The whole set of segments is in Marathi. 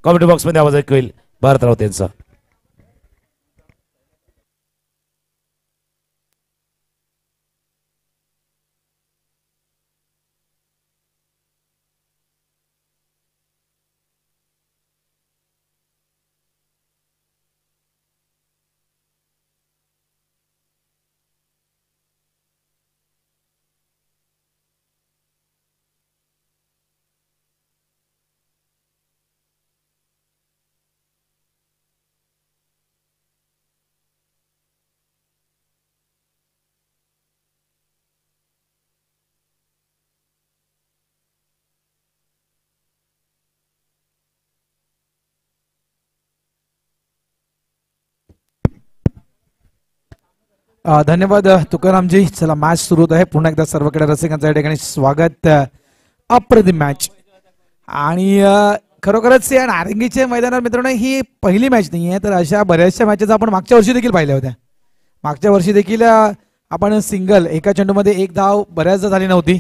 कॉमेंट्री बॉक्स मध्ये आवाज ऐकू येईल भारत राऊत यांचा. धन्यवाद तुकारामजी. चला मॅच सुरू होत आहे. पुन्हा एकदा सर्वकडे रसिकांचं या ठिकाणी स्वागत. अप्रतिम मॅच आणि खरोखरच या नारंगीच्या मैदानावर मित्रांनो ही पहिली मॅच नाही आहे, तर अशा बऱ्याचशा मॅचेस आपण मागच्या वर्षी देखील पाहिल्या होत्या. मागच्या वर्षी देखील आपण सिंगल एका चेंडूमध्ये एक धाव बऱ्याचदा झाली नव्हती,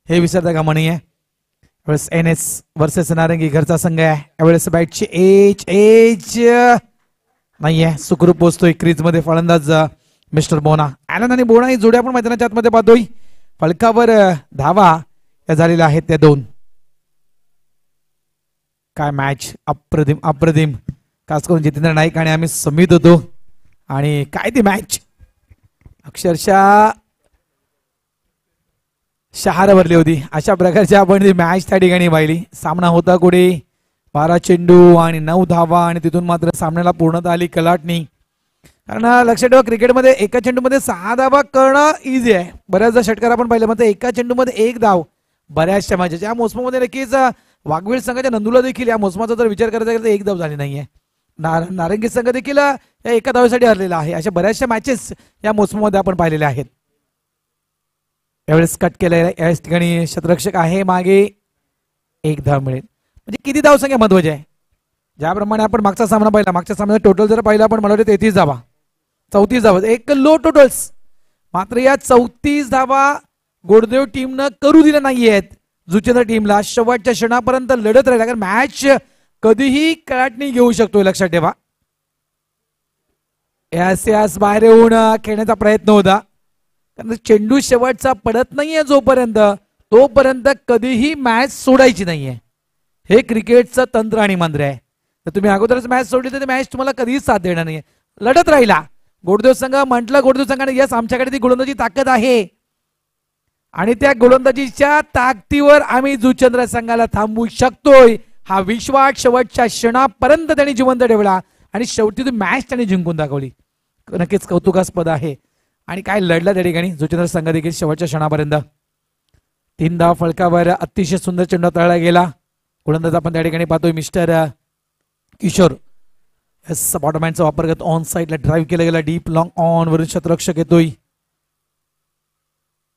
हे विसरता कामा नये. यावेळेस NS वर्सेस नारंगी घरचा संघ आहे. यावेळेस बॅटची एज नाहीये, सुखरूप पोहोचतोय क्रीज मध्ये फलंदाज मिस्टर बोना. ॲलन आणि बोना ही जोड्या आपण मैदानाच्या आतमध्ये पाहतोय. फलकावर धावा या झालेल्या आहेत त्या 2. काय मॅच, अप्रतिम अप्रतिम. खास करून जितेंद्र नाईक आणि आम्ही समित होतो आणि काय ती मॅच अक्षरशः शहार भरली होती. अशा प्रकारची आपण ती मॅच त्या ठिकाणी पाहिली. सामना होता कुठे 12 चेंडू आणि 9 धावा आणि तिथून मात्र सामन्याला पूर्णता आली कलाटणी. कारण लक्षात ठेवा क्रिकेटमध्ये एका चेंडूमध्ये 6 धावा करणं इझी आहे. बऱ्याचदा षटकार आपण पाहिलं मात्र एका चेंडूमध्ये 1 धाव बऱ्याचशा मॅचेस. या मोसमामध्ये नक्कीच वाघवीर संघाच्या नंदूला देखील या मोसमाचा जर विचार करायचा तर 1 धाव झाली नाहीये. नारंगी संघ देखील या एका धावेसाठी हरलेला आहे. अशा बऱ्याचशा मॅचेस या मोसमामध्ये आपण पाहिलेल्या आहेत. यावेळेस कट केलेला या ठिकाणी क्षेत्ररक्षक आहे मागे, 1 धाव मिळेल. म्हणजे किती धावसंख्या महत्वाची आहे. ज्याप्रमाणे आपण मागचा सामना पाहिला, मागच्या सामन्याचा टोटल जर पाहिला आपण मला वाटतं 33 धावा, 34 धावा, एक लो टोटल्स. मात्र या 34 धावा गोडदेव टीमनं करू दिल्या नाहीयेत. जुचेंद्र टीमला शेवटच्या क्षणापर्यंत लढत राहिला, कारण मॅच कधीही कलाटणी घेऊ शकतो. लक्षात ठेवा यास बाहेर येऊन खेळण्याचा प्रयत्न होता, कारण चेंडू शेवटचा पडत नाहीये जोपर्यंत तोपर्यंत कधीही मॅच सोडायची नाहीये. हे क्रिकेटचं तंत्र आणि मंत्र आहे. तर तुम्ही अगोदरच मॅच सोडली तर मॅच तुम्हाला कधीच साथ देणार नाहीये. लढत राहिला गोडदेव संघ. म्हटलं गोडदेव संघाने यस आमच्याकडे ती गोलंदाजी ताकद आहे आणि त्या गोलंदाजीच्या ताकदीवर आम्ही जुचंद्र संघाला थांबवू शकतोय. हा विश्वास शेवटच्या क्षणापर्यंत त्यांनी जिवंत ठेवला आणि शेवटी ती मॅच त्यांनी जिंकून दाखवली. नक्कीच कौतुकास्पद आहे. आणि काय लढला त्या ठिकाणी जुचंद्र संघ देखील शेवटच्या क्षणापर्यंत. 3 धाव फलकावर अतिशय सुंदर चेंडू तळला गेला. गोलंदाज आपण त्या ठिकाणी पाहतोय मिस्टर किशोर. बॉटमॅनचा वापर करत ऑन साइडला ड्राईव्ह केला गेला. डीप लॉंग ऑन वरून क्षेत्ररक्षक येतोय.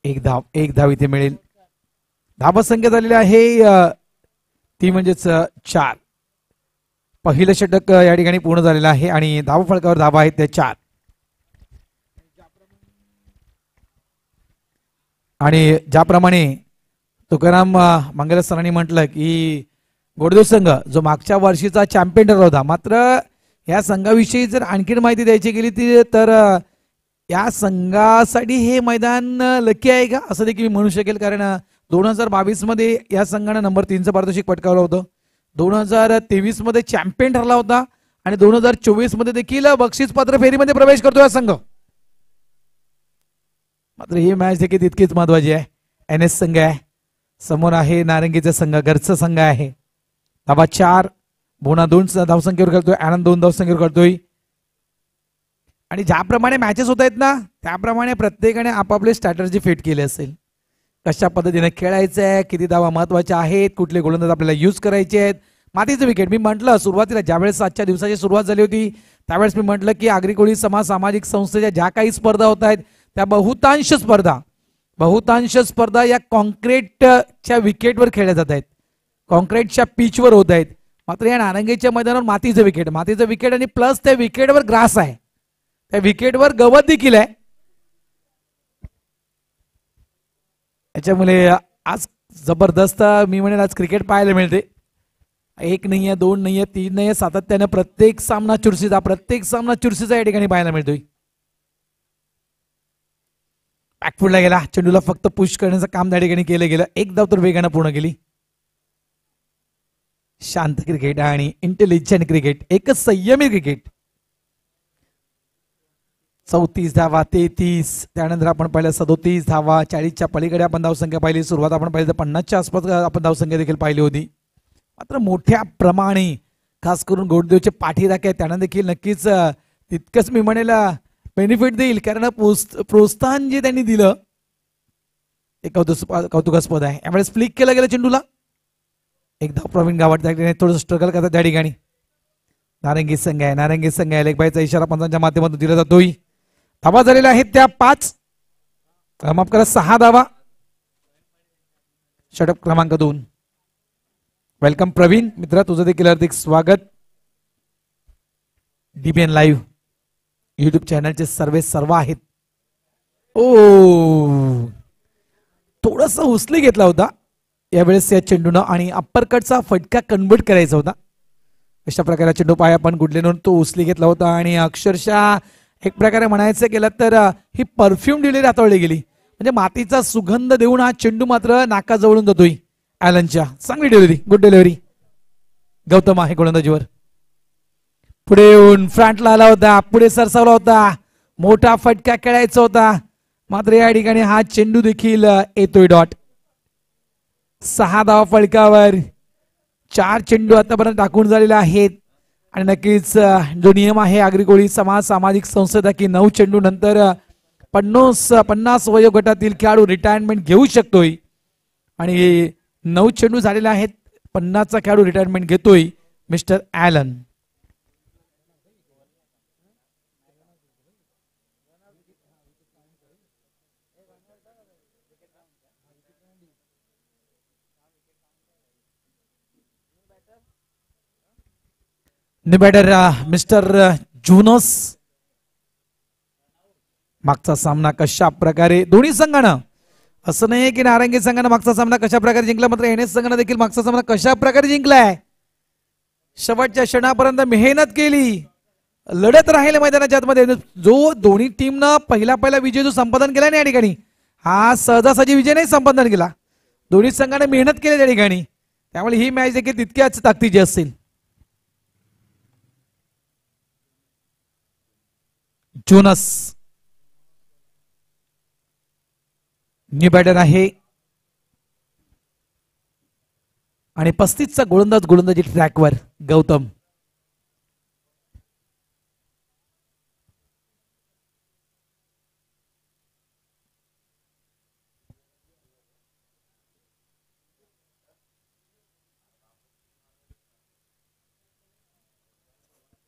1 धाव इथे मिळेल. धावा संख्या झालेली आहे ती म्हणजेच 4. पहिलं षटक या ठिकाणी पूर्ण झालेलं आहे आणि धाव फलकावर धावा आहेत त्या 4. आणि ज्याप्रमाणे तुकाराम मंगल सरांनी म्हटलं की गोडदेव संघ जो मागच्या वर्षीचा चॅम्पियन ठरला होता, मात्र या संघाविषयी जर आणखीन माहिती द्यायची गेली तर या संघासाठी हे मैदान लकी आहे का असं देखील मी म्हणू शकेल. कारण 2022 मध्ये या संघाने नंबर 3चं पारितोषिक पटकावलं होतं. 2023 मध्ये चॅम्पियन ठरला होता आणि 2024 मध्ये देखील बक्षीस पात्र फेरीमध्ये प्रवेश करतो हा संघ. मात्र ही मॅच देखील तितकीच महत्वाची आहे. NS संघ आहे समोर, आहे नारंगीचा संघ, घरचा संघ आहे. धावा 4, बोना 2 धावसंख्येवर खेळतोय, आनंद 2 धावसंख्येवर खेळतोय. आणि ज्याप्रमाणे मॅचेस होत आहेत ना त्याप्रमाणे प्रत्येकाने आपापले स्ट्रॅटर्जी फिट केली असेल. कशा पद्धतीने खेळायचं आहे, किती धावा महत्वाच्या आहेत, कुठले गोलंदाज आपल्याला यूज करायचे आहेत. मातीचं विकेट मी म्हटलं सुरुवातीला ज्यावेळेस आजच्या दिवसाची सुरुवात झाली होती त्यावेळेस मी म्हटलं की आगरी कोळी समाज सामाजिक संस्थेच्या ज्या काही स्पर्धा होत आहेत त्या बहुतांश स्पर्धा या कॉन्क्रीटच्या विकेटवर खेळल्या जात आहेत, कॉन्क्रीटच्या पिचवर होत आहेत. मात्र या नारंगीच्या मैदानावर मातीचं विकेट आणि प्लस त्या विकेटवर ग्रास आहे, त्या विकेटवर गवत देखील आहे. याच्यामुळे आज जबरदस्त मी म्हणेन आज क्रिकेट पाहायला मिळते. एक नाहीये, दोन नाहीये, तीन नाहीये, सातत्याने प्रत्येक सामना चुरशीचा या ठिकाणी पाहायला मिळतोय. बॅकफुटला गेला, चेंडूला फक्त पुश करण्याचं काम त्या ठिकाणी केलं गेलं. एक धाव तर वेगानं पूर्ण केली. शांत क्रिकेट आणि इंटेलिजंट क्रिकेट, एकच संयमी क्रिकेट. 34 धावा, 33, त्यानंतर आपण पाहिलं 37 धावा, 40च्या पलीकडे आपण धावसंख्या पाहिली. सुरुवात आपण पाहिली तर 50च्या आसपास आपण धावसंख्या देखील पाहिली होती. मात्र मोठ्या प्रमाणे खास करून गोडदेवचे पाठीराखे त्यांना देखील नक्कीच तितकंच मी म्हणेल बेनिफिट देईल, कारण प्रोत्साहन जे त्यांनी दिलं ते कौतुकास्पद आहे. यावेळेस फ्लिक केलं गेलं चेंडूला. एक धाव प्रवीण गावट त्या ठिकाणी थोडं स्ट्रगल करतात त्या ठिकाणी. नारंगी संघ आहे, लेग बायचा इशारा पंचांच्या माध्यमातून दिला जातोय. धावा झालेल्या आहेत त्या 5, माफ करा 6 धावा. षटक क्रमांक 2. वेलकम प्रवीण मित्रा, तुझं देखील हार्दिक स्वागत. डीबीएन लाईव्ह युट्यूब चॅनलचे सर्व आहेत. थोडस उचली घेतला होता यावेळेस या चेंडूनं आणि अप्परकटचा फटका कन्वर्ट करायचा होता. अशा प्रकारे चेंडू पाय आपण गुडलेनून तो उचली घेतला होता आणि अक्षरशः एक प्रकारे म्हणायचं गेलं तर ही परफ्यूम डिलिव्हरी हाताळली गेली. म्हणजे मातीचा सुगंध देऊन हा चेंडू मात्र नाकाजवळून जातोय ॲलनच्या. चांगली डिलिव्हरी, गुड डिलिव्हरी. गौतम आहे गोलंदाजीवर. पुढे येऊन फ्रंटला आला होता, पुढे सरसावला होता, मोठा फटका खेळायचा होता. मात्र या ठिकाणी हा चेंडू देखील येतोय डॉट. 6 धावा फलकावर. 4 चेंडू आतापर्यंत टाकून झालेले आहेत आणि नक्कीच जो नियम आहे आगरी सामाजिक संस्था की 9 चेंडू नंतर 50 वयोगटातील खेळाडू रिटायरमेंट घेऊ शकतोय आणि 9 चेंडू झालेले आहेत. 50चा खेळाडू रिटायरमेंट घेतोय मिस्टर ॲलन. बॅटर मिस्टर जुनस. मागचा सामना कशा प्रकारे दोन्ही संघानं, असं नाही की नारंगी संघानं मागचा सामना कशा प्रकारे जिंकला, मात्र एनएस संघानं देखील मागचा सामना कशा प्रकारे जिंकलाय. शेवटच्या क्षणापर्यंत मेहनत केली, लढत राहिले मैदानाच्या आतमध्ये. जो दोन्ही टीमनं पहिला विजय जो संपादन केला ना या ठिकाणी, हा सहजासहजी विजय नाही संपादन केला. दोन्ही संघाने मेहनत केली त्या ठिकाणी, त्यामुळे ही मॅच देखील तितक्याच ताकदीची असेल. जोनस न्यू बॅटर आहे आणि 35चा गोलंदाजी ट्रॅकवर गौतम.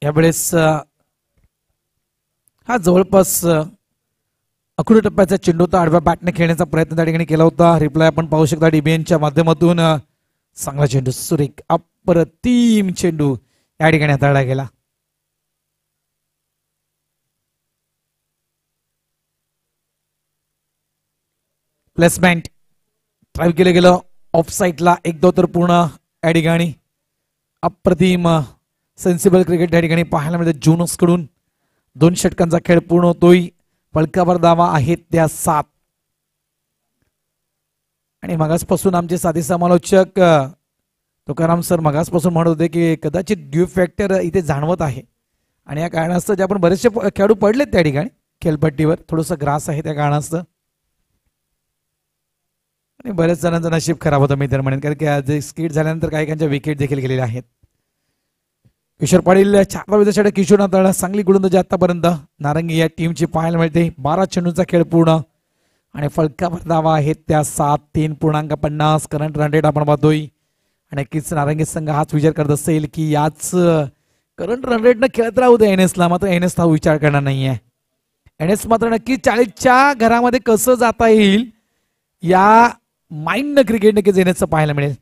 यावेळेस हा जवळपास अखुड टप्प्याचा चेंडू होता. आडव्या बॅटने खेळण्याचा प्रयत्न त्या ठिकाणी केला होता. रिप्लाय आपण पाहू शकता डीबीएनच्या माध्यमातून. चांगला चेंडू, सुरेख अप्रतिम चेंडू या ठिकाणी हाताळला गेला. प्लेसमेंट ड्राईव्ह केलं गेलं ऑफ साईडला. एक धाव तर पूर्ण या ठिकाणी. अप्रतिम सेन्सिबल क्रिकेट या ठिकाणी पाहायला मिळतं जुनस कडून. 2 षटकांचा खेळ पूर्ण होतोय. फलकावर धावा आहेत त्या 7 आणि मगासपासून आमचे साथी समालोचक तुकाराम सर मगासपासून म्हणत होते की कदाचित ड्यू फॅक्टर इथे जाणवत आहे आणि या कारणास्तव जे आपण बरेचसे खेळाडू पडलेत त्या ठिकाणी खेळपट्टीवर, थोडंसं ग्रास आहे त्या कारणास्तव आणि बरेच जणांचं नशीब खराब होतं मी तर म्हणेन, कारण की आज स्किट झाल्यानंतर काही विकेट देखील गेलेल्या आहेत. किशोर पाटील 4 विजयासाठी किशोर हाताळला. चांगली गोलंदाजी आतापर्यंत नारंगी या टीमची पाहायला मिळते. 12 चेंडूचा खेळ पूर्ण आणि फलकावर धावा आहेत त्या 7. 3.50 करंट रन रेट आपण पाहतोय आणि नक्कीच नारंगी संघ हाच विचार करत असेल की याच करंट रन रेटनं खेळत राहू दे एनएसला. मात्र एनएस हा विचार करणार नाहीये. एनएस मात्र नक्की 40च्या घरामध्ये कसं जाता येईल या माइंड क्रिकेट नक्कीच एनएसचं पाहायला मिळेल.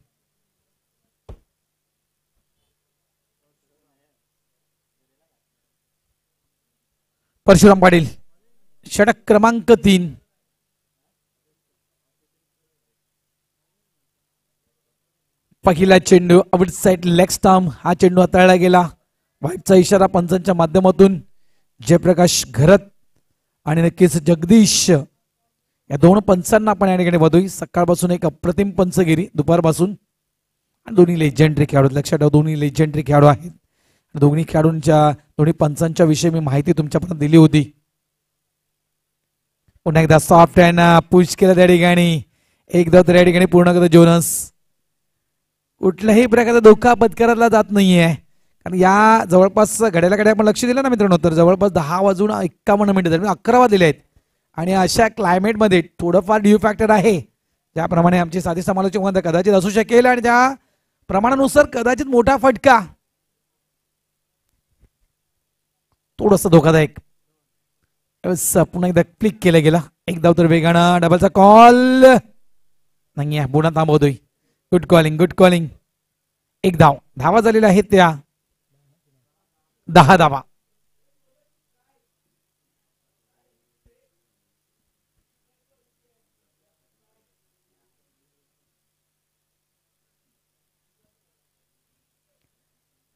परशुराम पाटील षटक क्रमांक 3. पहिला चेंडू आउट साइड लेग स्टंप, हा चेंडू हाताळला गेला. वाईटचा इशारा पंचांच्या माध्यमातून. जयप्रकाश घरत आणि नक्कीच जगदीश या दोन पंचांना आपण या ठिकाणी बघतोय. सकाळपासून एक अप्रतिम पंचगिरी दुपारपासून. आणि दोन्ही लेजेंडरी खेळाडू, लक्षात ठेवा दोन्ही लेजेंडरी खेळाडू आहेत. दोन्ही खेळाडूंच्या दोन्ही पंचांच्या विषयी मी माहिती तुमच्यापर्यंत दिली होती. पुन्हा एकदा सॉफ्ट अँड पुश केलं त्या ठिकाणी. एकदा तर या ठिकाणी पूर्ण करतो जोनस. कुठल्याही प्रकारचा धोका पत्करला जात नाहीये, कारण या जवळपास घड्याळाकडे आपण लक्ष दिलं ना मित्रांनो, तर जवळपास 10:51 झाले, 11 वाजलेले आहेत. आणि अशा क्लायमेटमध्ये थोडंफार ड्यू फॅक्टर आहे, ज्याप्रमाणे आमची साधी समालोचक म्हणतात कदाचित असू शकेल, आणि त्या प्रमाणानुसार कदाचित मोठा फटका थोडंसं धोकादायक. पुन्हा एकदा क्लिक केलं गेला. एक धाव तर वेगानं डबलचा कॉल नाहीये, पुन्हा थांबवतोय. Good calling, good calling. एक धाव, धावा झालेल्या आहेत त्या 10 धावा.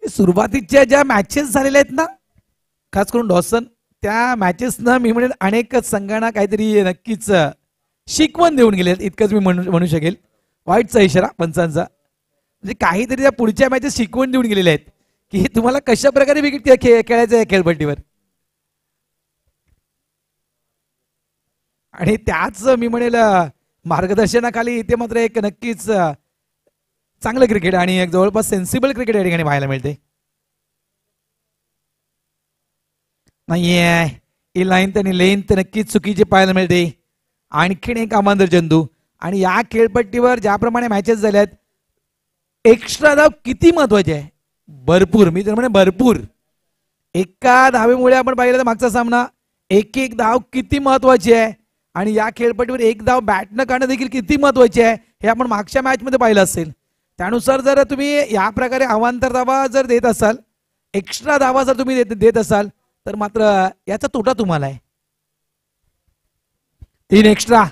सुरुवातीच्या ज्या मॅचेस झालेल्या आहेत ना, खास करून डॉसन, त्या मॅचेस ना मी म्हणेल अनेक संघांना काहीतरी नक्कीच शिकवण देऊन गेले, इतकंच मी म्हणू शकेल. वाईटचा इशारा पंचांचा, म्हणजे काहीतरी त्या पुढच्या मॅचेस शिकवण देऊन गेलेल्या आहेत की तुम्हाला कशा प्रकारे विकेट खेळायचं आहे खेळपट्टीवर. आणि त्याच मी म्हणेल मार्गदर्शनाखाली इथे मात्र एक नक्कीच चांगलं क्रिकेट आणि एक जवळपास सेन्सिबल क्रिकेट या ठिकाणी पाहायला मिळते. नाहीये ही लाईन आणि लेंथ नक्कीच चुकीची पाहायला मिळते. आणखीन एक आमांतर चेंडू. आणि या खेळपट्टीवर ज्याप्रमाणे मॅचेस झाल्यात, एक्स्ट्रा धाव किती महत्वाचे आहे, भरपूर. मी तर म्हणे भरपूर. एका धावेमुळे आपण पाहिलं तर मागचा सामना एक एक धाव किती महत्वाची आहे, आणि या खेळपट्टीवर एक धाव बॅटनं काढणं देखील किती महत्वाची आहे हे आपण मागच्या मॅच मध्ये पाहिलं असेल. त्यानुसार जर तुम्ही या प्रकारे अवांतर धावा जर देत असाल, एक्स्ट्रा धावा जर तुम्ही देत असाल, तर मात्र याचा तोटा तुम्हाला आहे. 3 एक्स्ट्रा.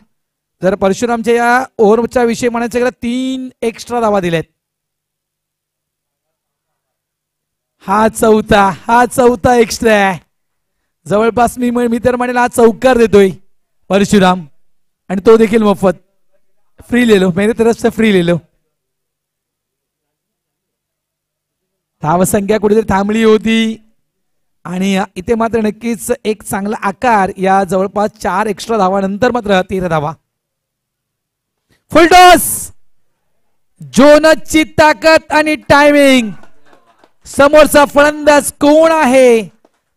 जर परशुरामच्या या ओव्हरच्या विषयी म्हणायचं गेलं 3 एक्स्ट्रा धावा दिल्यात. हा चौथा एक्स्ट्रा आहे. जवळपास मी तर म्हणेल हा चौकार देतोय परशुराम, आणि तो देखील मोफत. फ्री ले लो, मेरे तरफ से फ्री ले लो. धावसंख्या कुठेतरी थांबली होती, आणि इथे मात्र नक्कीच एक चांगला आकार या जवळपास 4 एक्स्ट्रा धावानंतर मात्र 13 धावा. फुलटॉस. जोनसची ताकद आणि टायमिंग. समोरचा फलंदाज कोण आहे,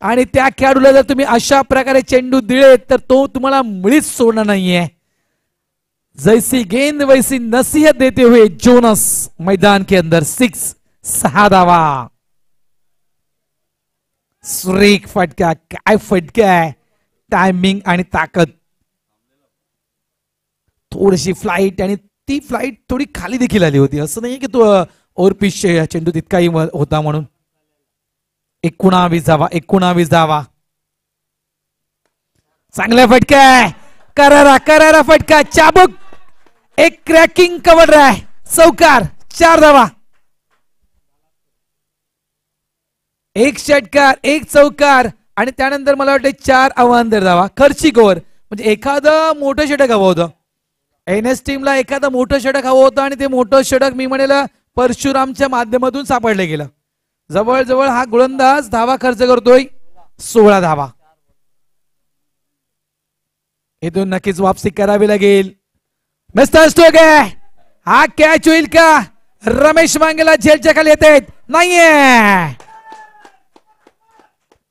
आणि त्या खेळाडूला जर तुम्ही अशा प्रकारे चेंडू दिले तर तो तुम्हाला मुळीच सोडणार नाहीये. जैसी गेंद वैसी नसीहत देते हुए जोनस मैदान के अंदर 6 धावा. सुरेख फटका. काय फटका आहे, टायमिंग आणि ताकद. थोडीशी फ्लाईट, आणि ती फ्लाईट थोडी खाली देखील आली होती. असं नाही की तो ओव्हर पिच चेंडू तितकाही होता म्हणून. 19 धावा. चांगला फटका आहे. करारा फटका. चाबूक. एक क्रॅकिंग कव्हर आहे. चौकार. 4 धावा. 1 षटकार, 1 चौकार, आणि त्यानंतर मला वाटतं 4 अवांतर धावा. खर्चिक ओव्हर, म्हणजे एखादं मोठं षटक हवं होतं. एनएस टीमला एखादं मोठं षटक हवं होतं, आणि ते मोठं षटक मी म्हणेल परशुरामच्या माध्यमातून सापडलं गेलं. जवळजवळ हा गोलंदाज धावा खर्च करतोय 16 धावा. इथून नक्कीच वापसी करावी लागेल. मिस्टर स्टोके, हा कॅच होईल का? रमेश मांगेला झेलच्या खाली येत आहेत. नाहीये.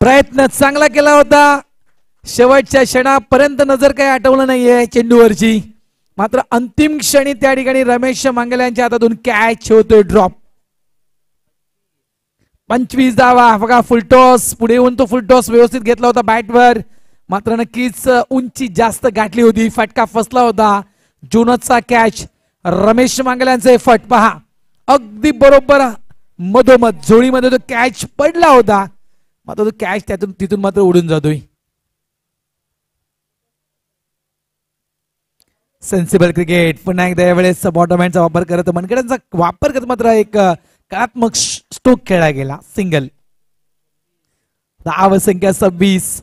प्रयत्न चांगला केला होता, शेवटच्या क्षणापर्यंत नजर काही आठवलं नाहीये चेंडूवरची. मात्र अंतिम क्षणी त्या ठिकाणी रमेश मांगेला यांच्या हातातून कॅच होतोय. ड्रॉप. 25 धावा. बघा फुलटॉस. पुढे येऊन तो फुलटॉस व्यवस्थित घेतला होता बॅटवर, मात्र नक्कीच उंची जास्त गाठली होती. फटका फसला होता. जोनसचा कॅच. रमेश मांगेला यांचा फट पहा, अगदी बरोबर मधोमध झोळीमध्ये तो कॅच पडला होता, मात्र तो कॅच तिथून मात्र उडून जातोय. Sensible cricket. पुन्हा एकदा यावेळेस बॉटम हँडचा वापर करत मनगटांचा वापर करत मात्र एक कलात्मक स्ट्रोक खेळला गेला. सिंगल. धावसंख्या 26.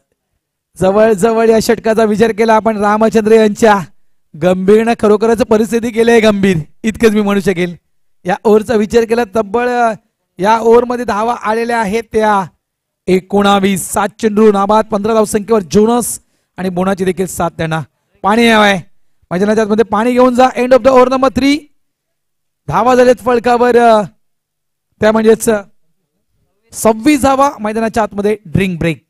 जवळ जवळ या षटकाचा विचार केला आपण रामचंद्र यांच्या गंभीरनं खरोखरच परिस्थिती केली आहे गंभीर, इतकंच मी म्हणू शकेल. या ओव्हरचा विचार केला तब्बल या ओव्हरमध्ये धावा आलेल्या आहेत त्या 19. 7 चेंडू नाबाद 15 धावसंख्येवर जोनस आणि बोनाची देखील 7 त्यांना. पाणी हवाय मैदानाच्या मध्ये, पाणी घेऊन जा. End of the over number 3. धावा झालेत फलकावर त्या म्हणजेच 26 धावा मैदानाच्या आतमध्ये. Drink break.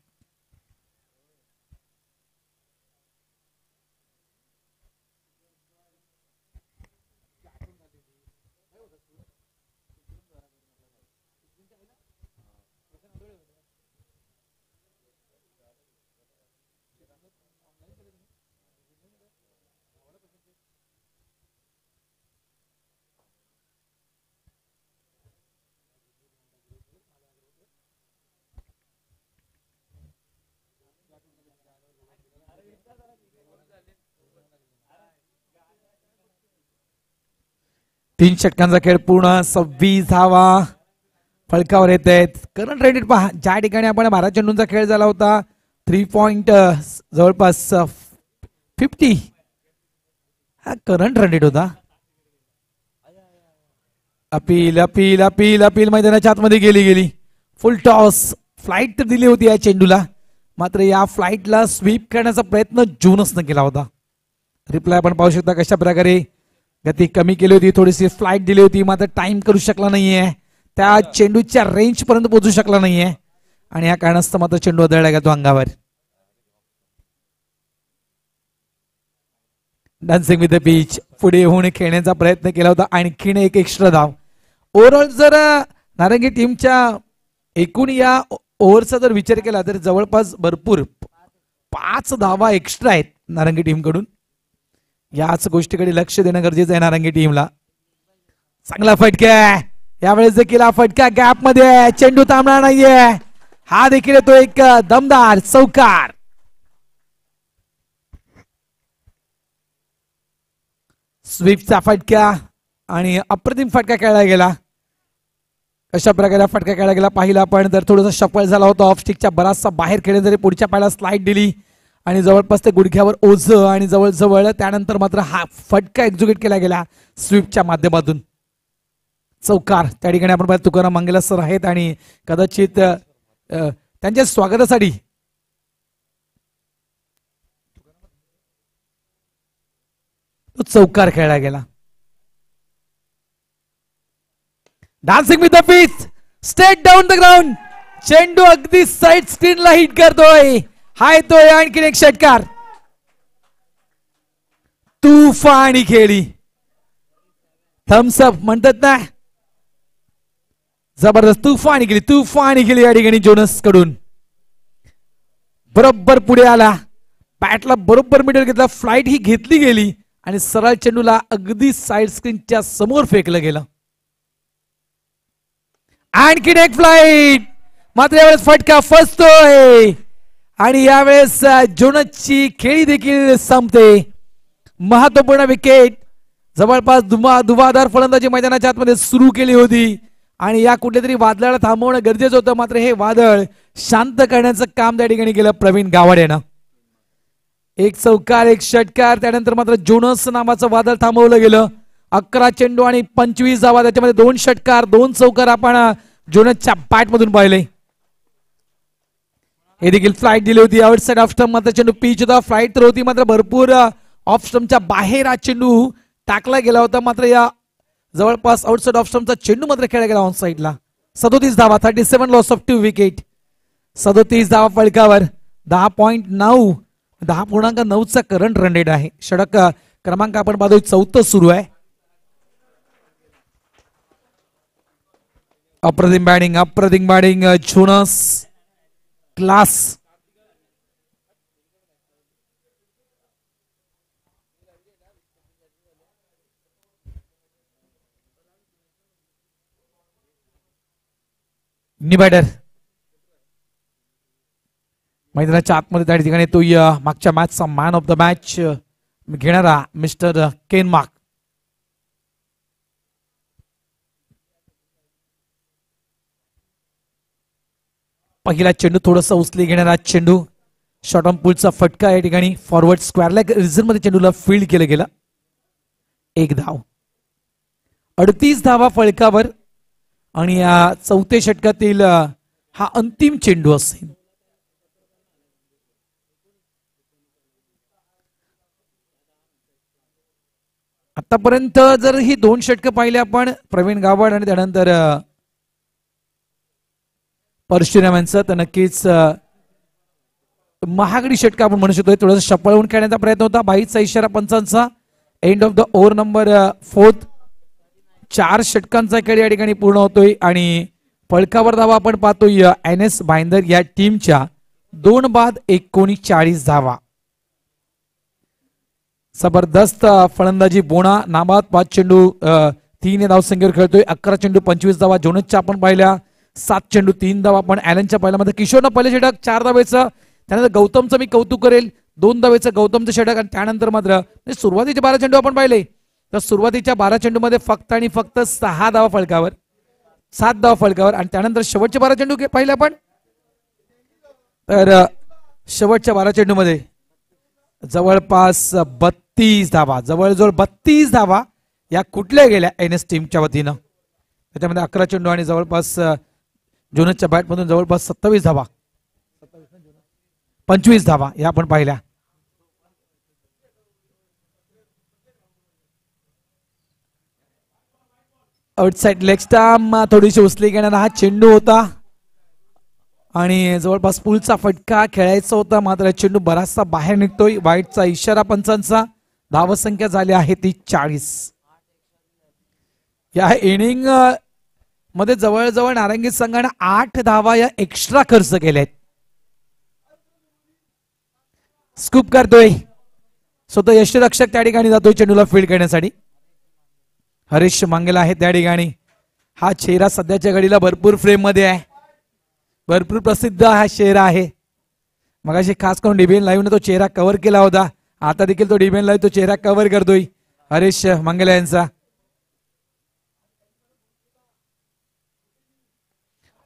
तीन षटकांचा खेळ पूर्ण. 26 धावा फलकावर येत आहेत. करंट रेटेड पहा, ज्या ठिकाणी आपण 12 चेंडूंचा खेळ झाला होता 3 पॉइंट जवळपास 50 हा करंट रेटेड होता. अपील अपील अपील अपील मैदानाच्या आतमध्ये गेली. फुल टॉस. फ्लाइट तर दिली होती या चेंडूला, मात्र या फ्लाइटला स्वीप करण्याचा प्रयत्न जोनसनं केला होता. रिप्लाय आपण पाहू शकता कशा प्रकारे गती कमी केली होती, थोडीशी फ्लाइट दिली होती, मात्र टाइम करू शकला नाहीये. त्या चेंडूच्या रेंज पर्यंत पोहोचू शकला नाहीये आणि या कारणास्तव मात्र चेंडू आदळला गेला तो अंगावर. Dancing with the pitch. पुढे होऊन खेळण्याचा प्रयत्न केला होता. आणखीन एक एक्स्ट्रा धाव. ओव्हरऑल जर नारंगी टीमच्या एकूण या ओव्हरचा जर विचार केला तर जवळपास भरपूर 5 धावा एक्स्ट्रा आहेत नारंगी टीमकडून. याच गोष्टीकडे लक्ष देणं गरजेचं आहे नारंगी टीमला. चांगला फटका यावेळेस देखील. फटका गॅप मध्ये, चेंडू थांबणार नाहीये. हा देखील येतो एक दमदार चौकार. स्वीपचा फटका आणि अप्रतिम फटका खेळला गेला. कशा प्रकारे फटका खेळला गेला पाहिला आपण तर थोडासा शफल झाला होता. ऑफ स्टिकच्या बराचसा बाहेर खेळले जरी पुढच्या पायाला स्लाइड दिली आणि जवळपास ते गुडघ्यावर ओझ आणि जवळ त्यानंतर मात्र हा फटका एक्झिक्यूट केला गेला स्वीपच्या माध्यमातून. चौकार. त्या ठिकाणी आपण पाहिलं तुकाराम मंगेला सर आहेत आणि कदाचित त्यांच्या स्वागतासाठी तो चौकार खेळला गेला. Dancing with the pitch. Straight down the ground. चेंडू अगदी साइड स्क्रीनला हिट करतोय. हाय तो आणखीन एक षटकार. तुफानी खेळी. थम्सअप म्हणतात ना, जबरदस्त तुफानी केली या ठिकाणी जोनस कडून. बरोबर पुढे आला, बॅटला बरोबर मिडल घेतला, फ्लाइट ही घेतली गेली आणि सरळ चेंडूला अगदी साइड स्क्रीनच्या समोर फेकलं गेलं. आणखीन एक फ्लाइट, मात्र यावेळेस फटका फसतोय आणि यावेळेस जोनसची खेळी देखील संपते. महत्वपूर्ण विकेट. जवळपास धुवाधार फलंदाजी मैदानाच्या आतमध्ये सुरू केली होती आणि या कुठल्या तरी वादळाला थांबवणं गरजेचं होतं, मात्र हे वादळ शांत करण्याचं काम त्या ठिकाणी केलं प्रवीण गावड यानं. एक चौकार, एक षटकार, त्यानंतर मात्र जोनस नावाचं वादळ थांबवलं गेलं. 11 चेंडू आणि 25 धावा, त्याच्यामध्ये 2 षटकार 2 चौकार आपण जोनसच्या बॅट मधून पाहिले. हे देखील फ्लाइट दिली होती आउट साइड ऑफ स्टंप, मात्र चेंडू पिच होता. फ्लाइट तर होती मात्र भरपूर ऑफ स्टंपच्या बाहेर हा चेंडू टाकला गेला होता, मात्र या जवळपास आउटसाइड ऑफ स्टंपचा चेंडू मात्र खेळला गेला ऑन साइडला. 37 धावा, 37 लॉस ऑफ 2 विकेट. 37 धावा फलकावर. 10.9 10.9चा करंट रन रेट आहे. षटक क्रमांक आपण पाहतोय 4th सुरू आहे. अप्रतिम बॅटिंग जोनस क्लास. बॅटर मैदानाच्या आतमध्ये त्या ठिकाणी तो मागच्या मॅचचा मॅन ऑफ द मॅच घेणारा मिस्टर केन मार्क. पहिला चेंडू थोडासा उचली घेणारा चेंडू शॉर्ट ऑन पुलचा फटका या ठिकाणी फॉरवर्ड स्क्वेअर लेग रिझन मध्ये चेंडूला फील्ड केलं गेलं. एक धाव. 38 धावा फलकावर आणि या चौथ्या षटकातील हा अंतिम चेंडू असेल. आतापर्यंत जर ही 2 षटकं पाहिले आपण प्रवीण गावड आणि त्यानंतर परशुराम यांचं, तर नक्कीच महागडी षटक आपण म्हणू शकतो. थोडंसं शपळवून खेळण्याचा प्रयत्न होता. 22चा इशारा पंचांचा. End of the over number 4. 4 षटकांचा खेळ या ठिकाणी पूर्ण होतोय आणि फलकावर धावा आपण पाहतोय NS भाईंदर या टीमच्या 2 बाद 39 धावा. जबरदस्त फलंदाजी बोणा नाबाद 5 चेंडू 3 या धावसंख्येवर खेळतोय. 11 चेंडू 25 धावा जोनसच्या आपण पाहिल्या. 7 चेंडू 3 धावा आपण ॲलनच्या पहिल्यामध्ये. किशोरनं पहिले षटक 4 धावेचं. त्यानंतर गौतमचं मी कौतुक करेल 2 धावेचं गौतमचं षटक. आणि त्यानंतर मात्र सुरुवातीचे 12 चेंडू आपण पाहिले तर सुरुवातीच्या 12 चेंडू मध्ये फक्त आणि फक्त 6 धावा फलकावर, 7 धावा फलकावर. आणि त्यानंतर शेवटचे 12 चेंडू पाहिले आपण तर शेवटच्या 12 चेंडू मध्ये जवळपास 32 धावा, जवळजवळ 32 धावा या कुठल्या गेल्या NS टीमच्या वतीनं. त्याच्यामध्ये 11 चेंडू आणि जवळपास जोनसच्या बॅटमधून जवळपास 27 धावा, 25 धावा या आपण पाहिल्या. आउटसाइड लेग स्टंप थोडीशी उचली घेणारा हा चेंडू होता आणि जवळपास पुलचा फटका खेळायचा होता, मात्र चेंडू बराचसा बाहेर निघतोय. वाईटचा इशारा पंचांचा. धावसंख्या झाली आहे ती 40. या इनिंग मध्ये जवळजवळ नारंगी संघाने 8 धावा या एक्स्ट्रा खर्च केल्या आहेत. स्कूप करतोय स्वतः यष्टीरक्षक त्या ठिकाणी जातोय चेंडूला फील्ड करण्यासाठी. हरीश मांगेला आहे त्या ठिकाणी. हा चेहरा सध्याच्या घडीला भरपूर फ्रेम मध्ये आहे, भरपूर प्रसिद्ध हा चेहरा आहे. मगाशी खास करून डीबीएन लाईव्ह ने तो चेहरा कव्हर केला होता. आता देखील तो डीबीएन लाईव्ह तो चेहरा कव्हर करतोय हरीश मांगेला यांचा.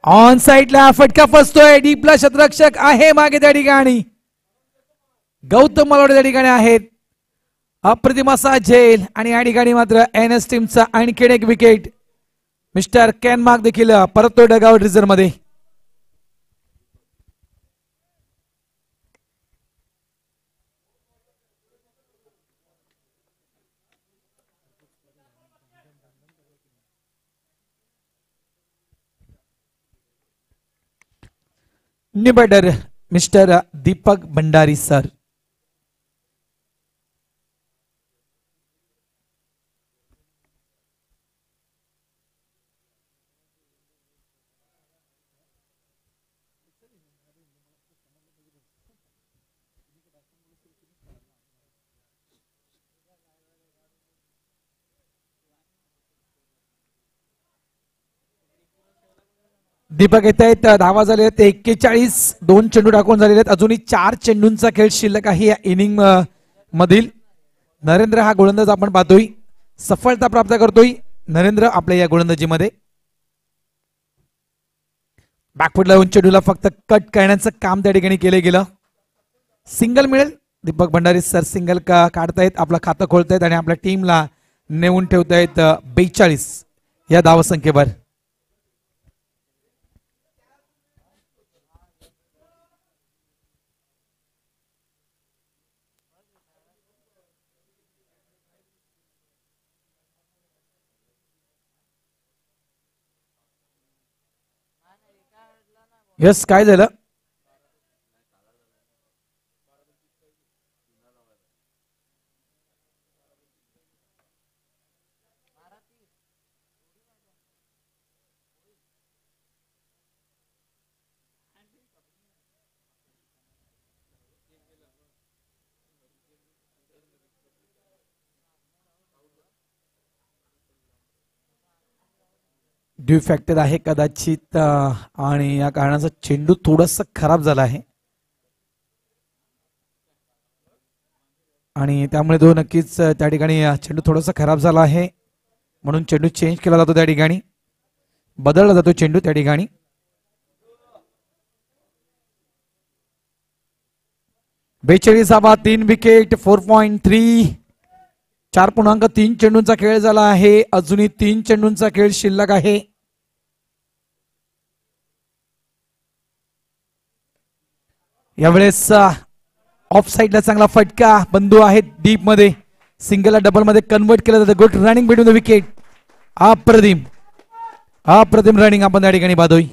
ऑन साइडला फटका फसतोय. डीपला शतरक्षक आहे मागे त्या ठिकाणी. गौतम मलवडे त्या ठिकाणी आहेत. अप्रतिम असा झेल आणि या ठिकाणी मात्र NS टीमचा आणखी एक विकेट. मिस्टर केन मार्क देखील परततोय डगआउट रिझर्व मध्ये. New batter mister Deepak Bhandari sir. Deepak येत आहेत. धावा झाले आहेत 41. 2 चेंडू टाकून झालेले आहेत. अजूनही 4 चेंडूंचा खेळ शिल्लक आहे या इनिंग मधील. नरेंद्र हा गोलंदाज आपण पाहतोय सफलता प्राप्त करतोय. नरेंद्र आपल्या या गोलंदाजीमध्ये बॅकफुटला येऊन चेंडूला फक्त कट करण्याचं काम त्या ठिकाणी केलं गेलं. सिंगल मिळेल. दीपक भंडारी सर सिंगल काढतायत, आपलं खातं खोलतायत आणि आपल्या टीमला नेऊन ठेवतायत 42 या धावसंख्येवर. यस काय झालं? ड्यू फॅक्टर आहे कदाचित आणि या कारणाचा चेंडू थोडासा खराब झाला आहे. आणि त्यामुळे तो नक्कीच त्या ठिकाणी चेंडू थोडासा खराब झाला आहे, म्हणून चेंडू चेंज केला जातो, त्या ठिकाणी बदलला जातो चेंडू त्या ठिकाणी. बेचाळीसावा 3 विकेट 4.3, 4.3 चेंडूंचा खेळ झाला आहे. अजूनही 3 चेंडूंचा खेळ शिल्लक आहे. यावेळेस ऑफ साइडला चांगला फटका, बंधू आहेत डीप मध्ये, सिंगलला डबल मध्ये कन्वर्ट केलं जातं. Good running between the wicket. अप्रतिम अप्रतिम रनिंग आपण त्या ठिकाणी पाहतोय.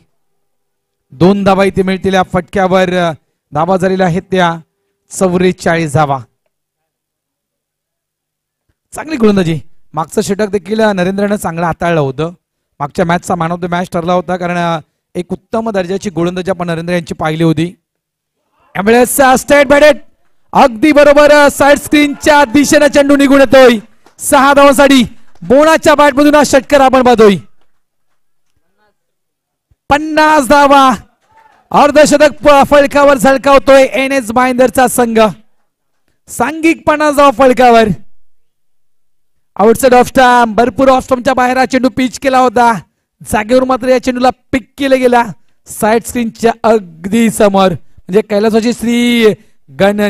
2 धावा इथे मिळतील या फटक्यावर. धावा झालेल्या आहेत त्या 44 धावा. चांगली गोलंदाजी. मागचं षटक देखील नरेंद्रनं चांगलं हाताळलं होतं. मागच्या मॅचचा मॅन ऑफ द मॅच ठरला होता, कारण एक उत्तम दर्जाची गोलंदाजी आपण नरेंद्र यांची पाहिली होती. यावेळेस स्ट्रेट बॅटेड अगदी बरोबर साइड स्क्रीनच्या दिशेने चेंडू निघून येतोय. 6 धावांसाठी बोनाच्या बॅटमधून हा षटकार आपण पाहतोय. 50 धावा, अर्धशतक फलकावर झळकावतोय NS भाईंदरचा संघ. सांघिक 50 धावा फलकावर. आउटसाइड ऑफ स्टंप, भरपूर ऑफ स्टंपच्या बाहेर हा चेंडू पिच केला होता. जागेवर मात्र या चेंडूला पिक केलं गेला साइड स्क्रीनच्या अगदी समोर. म्हणजे कैलासवासी श्री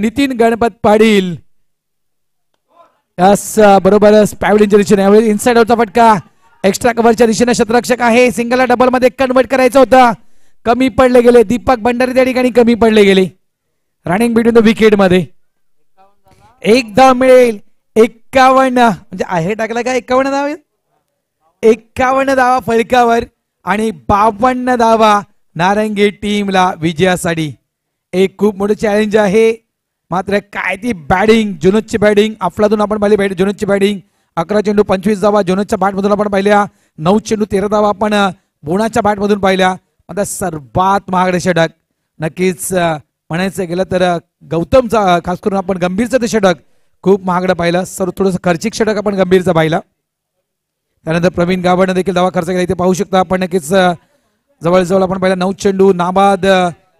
नितीन गणपत पाटील बरोबर पॅव्हलिनच्या दिशेने. यावेळी इनसाइड आउटचा फटका, एक्स्ट्रा कव्हरच्या दिशेने क्षेत्ररक्षक आहे. सिंगलला डबल मध्ये कन्वर्ट करायचं होतं, कमी पडले गेले. दीपक भंडारी त्या ठिकाणी कमी पडले गेले. रनिंग बिटवीन द विकेट मध्ये 1 धाव मिळेल. 51 म्हणजे आहे टाकला का 51 धावा. 51 धावा फलकावर आणि 52 धावा नारंगी टीमला विजयासाठी. एक खूप मोठं चॅलेंज आहे. मात्र काय ती बॅटिंग, जुनूदची बॅटिंग अफलातून आपण पाहिली. जुनूदची बॅटिंग 11 चेंडू 25 धावा जुनूदच्या बॅटमधून आपण पाहिल्या. 9 चेंडू 13 धावा आपण बोनाच्या बॅटमधून पाहिल्या. आता सर्वात महागडे षटक नक्कीच म्हणायचं गेलं तर गौतमचा, खास करून आपण गंभीरचं ते षटक खूप महागडं पाहिलं. सर्व थोडंसं खर्चिक षटक आपण गंभीरचं पाहिलं. त्यानंतर प्रवीण गावडनं देखील धावा खर्च केला. इथे पाहू शकता आपण नक्कीच जवळजवळ आपण पाहिलं 9 चेंडू नाबाद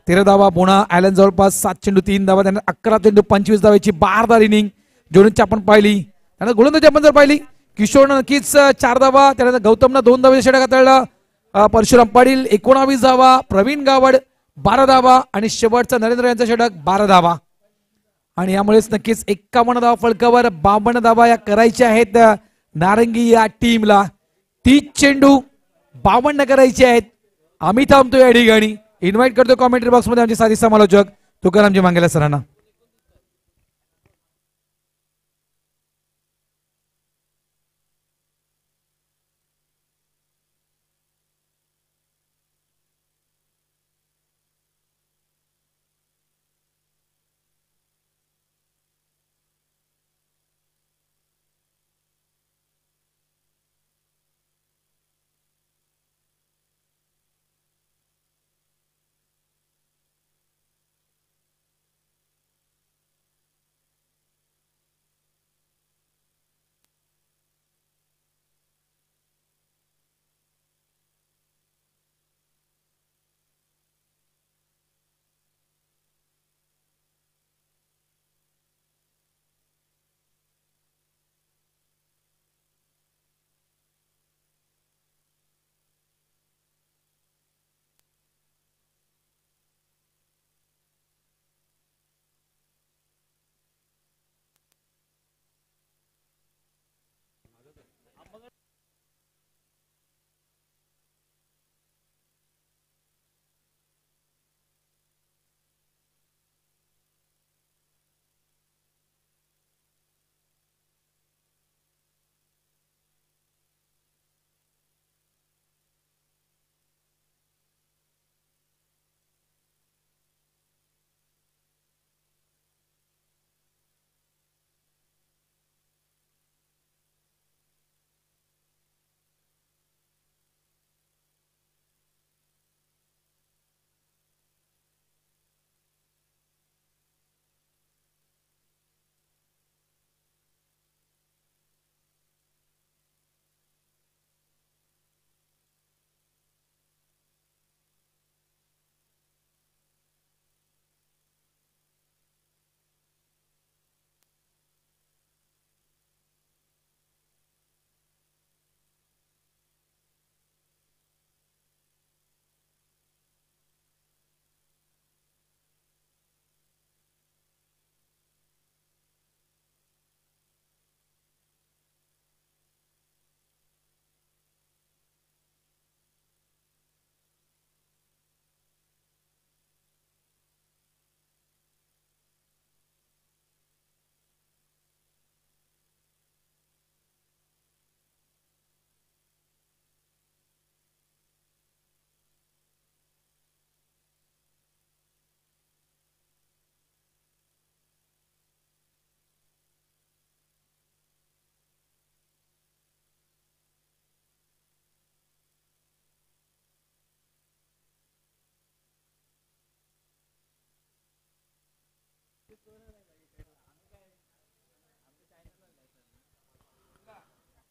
13 धावा. बोना ॲलन जवळपास 7 चेंडू 3 धावा. त्यानंतर 11 चेंडू 25 धावाची बारदार इनिंग जोडूनची आपण पाहिली. त्यानंतर गोलंदाजी आपण जर पाहिली, किशोरनं नक्कीच 4 धावा. त्यानंतर गौतमनं 2 धावेचे षटक हाताळलं. परशुराम पाटील 19 धावा, प्रवीण गावड 12 धावा आणि शेवटचा नरेंद्र यांचा षटक 12 धावा. आणि यामुळेच नक्कीच 51 धावा फलकावर 52 धावा या करायच्या आहेत नारंगी या टीमला. 30 चेंडू 52 करायचे आहेत. आम्ही थांबतो या ठिकाणी. इन्व्हाइट करतो कॉमेंट्री बॉक्स मध्ये आमचे साथी समालोचक तुकारामजी मांगेला सरांना.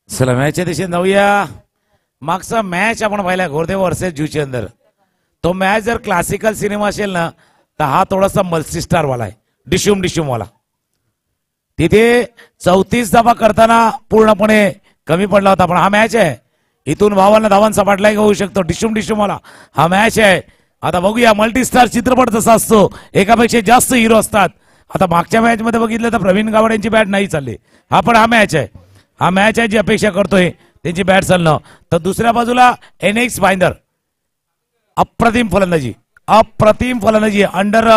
चला मॅचच्या दिशेने जाऊया. मागचा मॅच आपण पाहिला घोरदेव वर्सेस जुचंदर. तो मॅच जर क्लासिकल सिनेमा असेल ना तर हा थोडासा मल्टीस्टार वाला आहे, डिशूम डिशूम वाला. तिथे 34 धावा करताना पूर्णपणे कमी पडला होता. पण हा मॅच आहे, इथून 52 धावांचा पाठलाग होऊ शकतो. डिशूम डिशूम वाला हा मॅच आहे. आता बघूया मल्टीस्टार चित्रपट जसा असतो एकापेक्षा जास्त हिरो असतात. आता मागच्या मॅच मध्ये बघितलं तर प्रवीण गावड यांची बॅट नाही चालली. हा पण हा मॅच आहे, हा मॅच आहे जी अपेक्षा करतोय त्यांची बॅट चालणं. तर दुसऱ्या बाजूला एनएक्स बाइंदर अप्रतिम फलंदाजी, अप्रतिम फलंदाजी. अंडर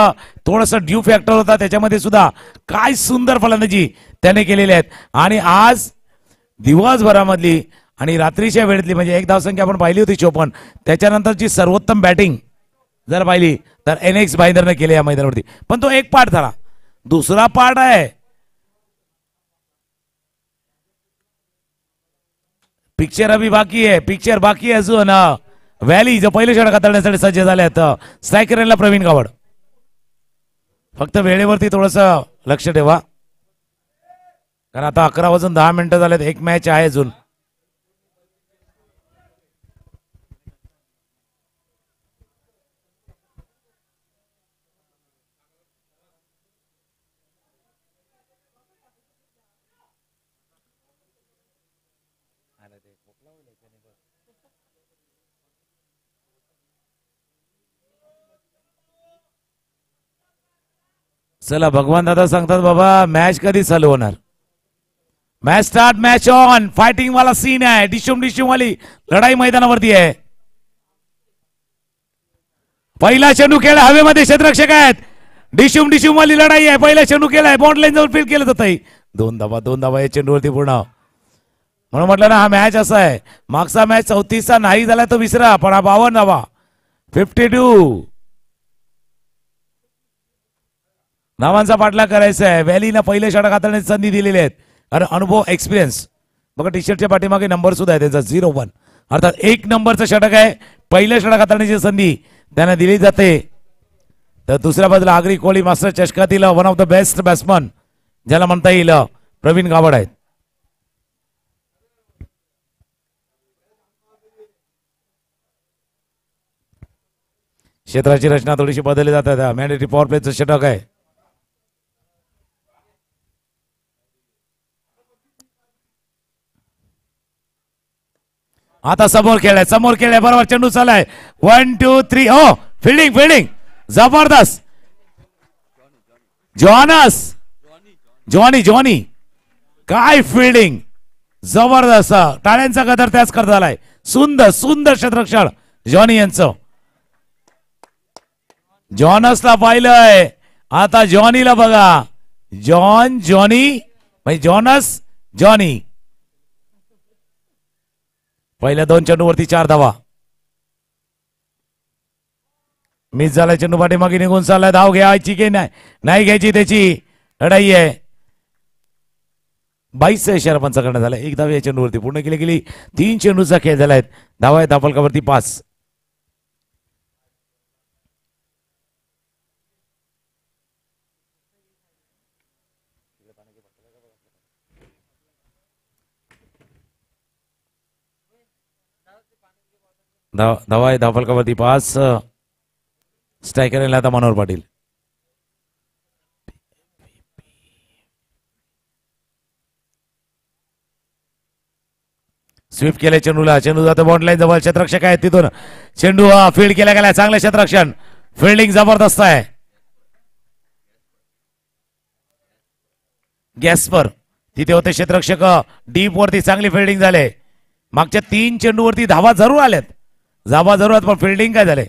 थोडस ड्यू फॅक्टर होता त्याच्यामध्ये सुद्धा काय सुंदर फलंदाजी त्याने केलेली आहेत. आणि आज दिवसभरामधली आणि रात्रीच्या वेळेतली म्हणजे एक धावसंख्या आपण पाहिली होती 54, त्याच्यानंतरची सर्वोत्तम बॅटिंग जर पाहिली तर एनएक्स बाइंदरने केले या मैदानावरती. पण तो एक पार्ट झाला, दुसरा पार्ट आहे पिक्चर अभी बाकी आहे, पिक्चर बाकी आहे अजून. व्हॅली जो पहिले षटक हाताळण्यासाठी सज्ज झाले आहेत स्ट्रायकरला प्रवीण गावड. फक्त वेळेवरती थोडस लक्ष ठेवा कारण आता 11 वाजून 10 झालेत, एक मॅच आहे अजून. चला भगवान दादा सांगतात बाबा मॅच कधी चालू होणार. Match start, match on. Fighting वाला सीन आहे, डिशूम डिशूम वाली लढाई मैदानावरती आहे. पहिला चेंडू खेळ हवेमध्ये, क्षेत्ररक्षक आहेत. डिशूम डिशूम वाली लढाई आहे. पहिला चेंडू खेळ बाउंड लाईन जवळ फील्ड केलं जात आहे. 2 धावा या चेंडूवरती पूर्ण. म्हणून म्हटलं ना हा मॅच असा आहे. मागचा मॅच 34चा नाही झाला तो विसरा, पण हा 52 धावा 52 नावांचा पाठलाग करायचा आहे. व्हॅलीला पहिले षटक हाताळण्याची संधी दिलेली आहेत. अरे अनुभव, एक्सपिरियन्स बघा टी शर्टच्या पाठीमागे नंबर सुद्धा आहे त्यांचा 01, अर्थात 1 नंबरचं षटक आहे. पहिल्या षटक हाताळण्याची संधी त्यांना दिली जाते. तर दुसऱ्या बाजूला आगरी कोहली मास्टर चषकातील one of the best batsman ज्याला म्हणता येईल प्रवीण गावड आहेत. क्षेत्राची रचना थोडीशी बदलली जाते. मॅन्डेटरी पॉवर प्लेचं षटक आहे. आता समोर खेळाय बरोबर चेंडू चालाय. 1 2 3 हो फिल्डिंग फिल्डिंग जबरदस्त. जॉनी काय फिल्डिंग जबरदस्त. टाळ्यांचा गदर त्याच करता आलाय. सुंदर सुंदर क्षेत्ररक्षण जॉनी यांचं. जॉनसला पाहिलंय, आता जॉनीला बघा. जॉनी म्हणजे जॉनस जॉनी. पहिल्या 2 चेंडूवरती 4 धावा. मिस झाला चेंडू पाठीमागे निघून चाललाय. धाव घ्यायची की नाही घ्यायची त्याची लढाई आहे. 22चा इशारा पंच करण्यात झाला. 1 धाव या चेंडूवरती पूर्ण गेली. 3 चेंडूचा खेळ झालाय. धावा आहे धावफलकावरती 5. धावा आहे धावफलकावरती 5. स्ट्रायकर आता मनोहर पाटील. स्वीप केले चेंडूला. चेंडू जातो बाउंड लाईन जवळ. क्षेत्ररक्षक आहे तिथून चेंडू फील्ड केला गेला. चांगलं क्षेत्ररक्षण, फिल्डिंग जबरदस्त आहे. गॅसपर तिथे होते क्षेत्ररक्षक. डीप वरती चांगली फिल्डिंग झाले. मागच्या 3 चेंडूवरती धावा जरूर आल्यात. पण फिल्डिंग काय झाले.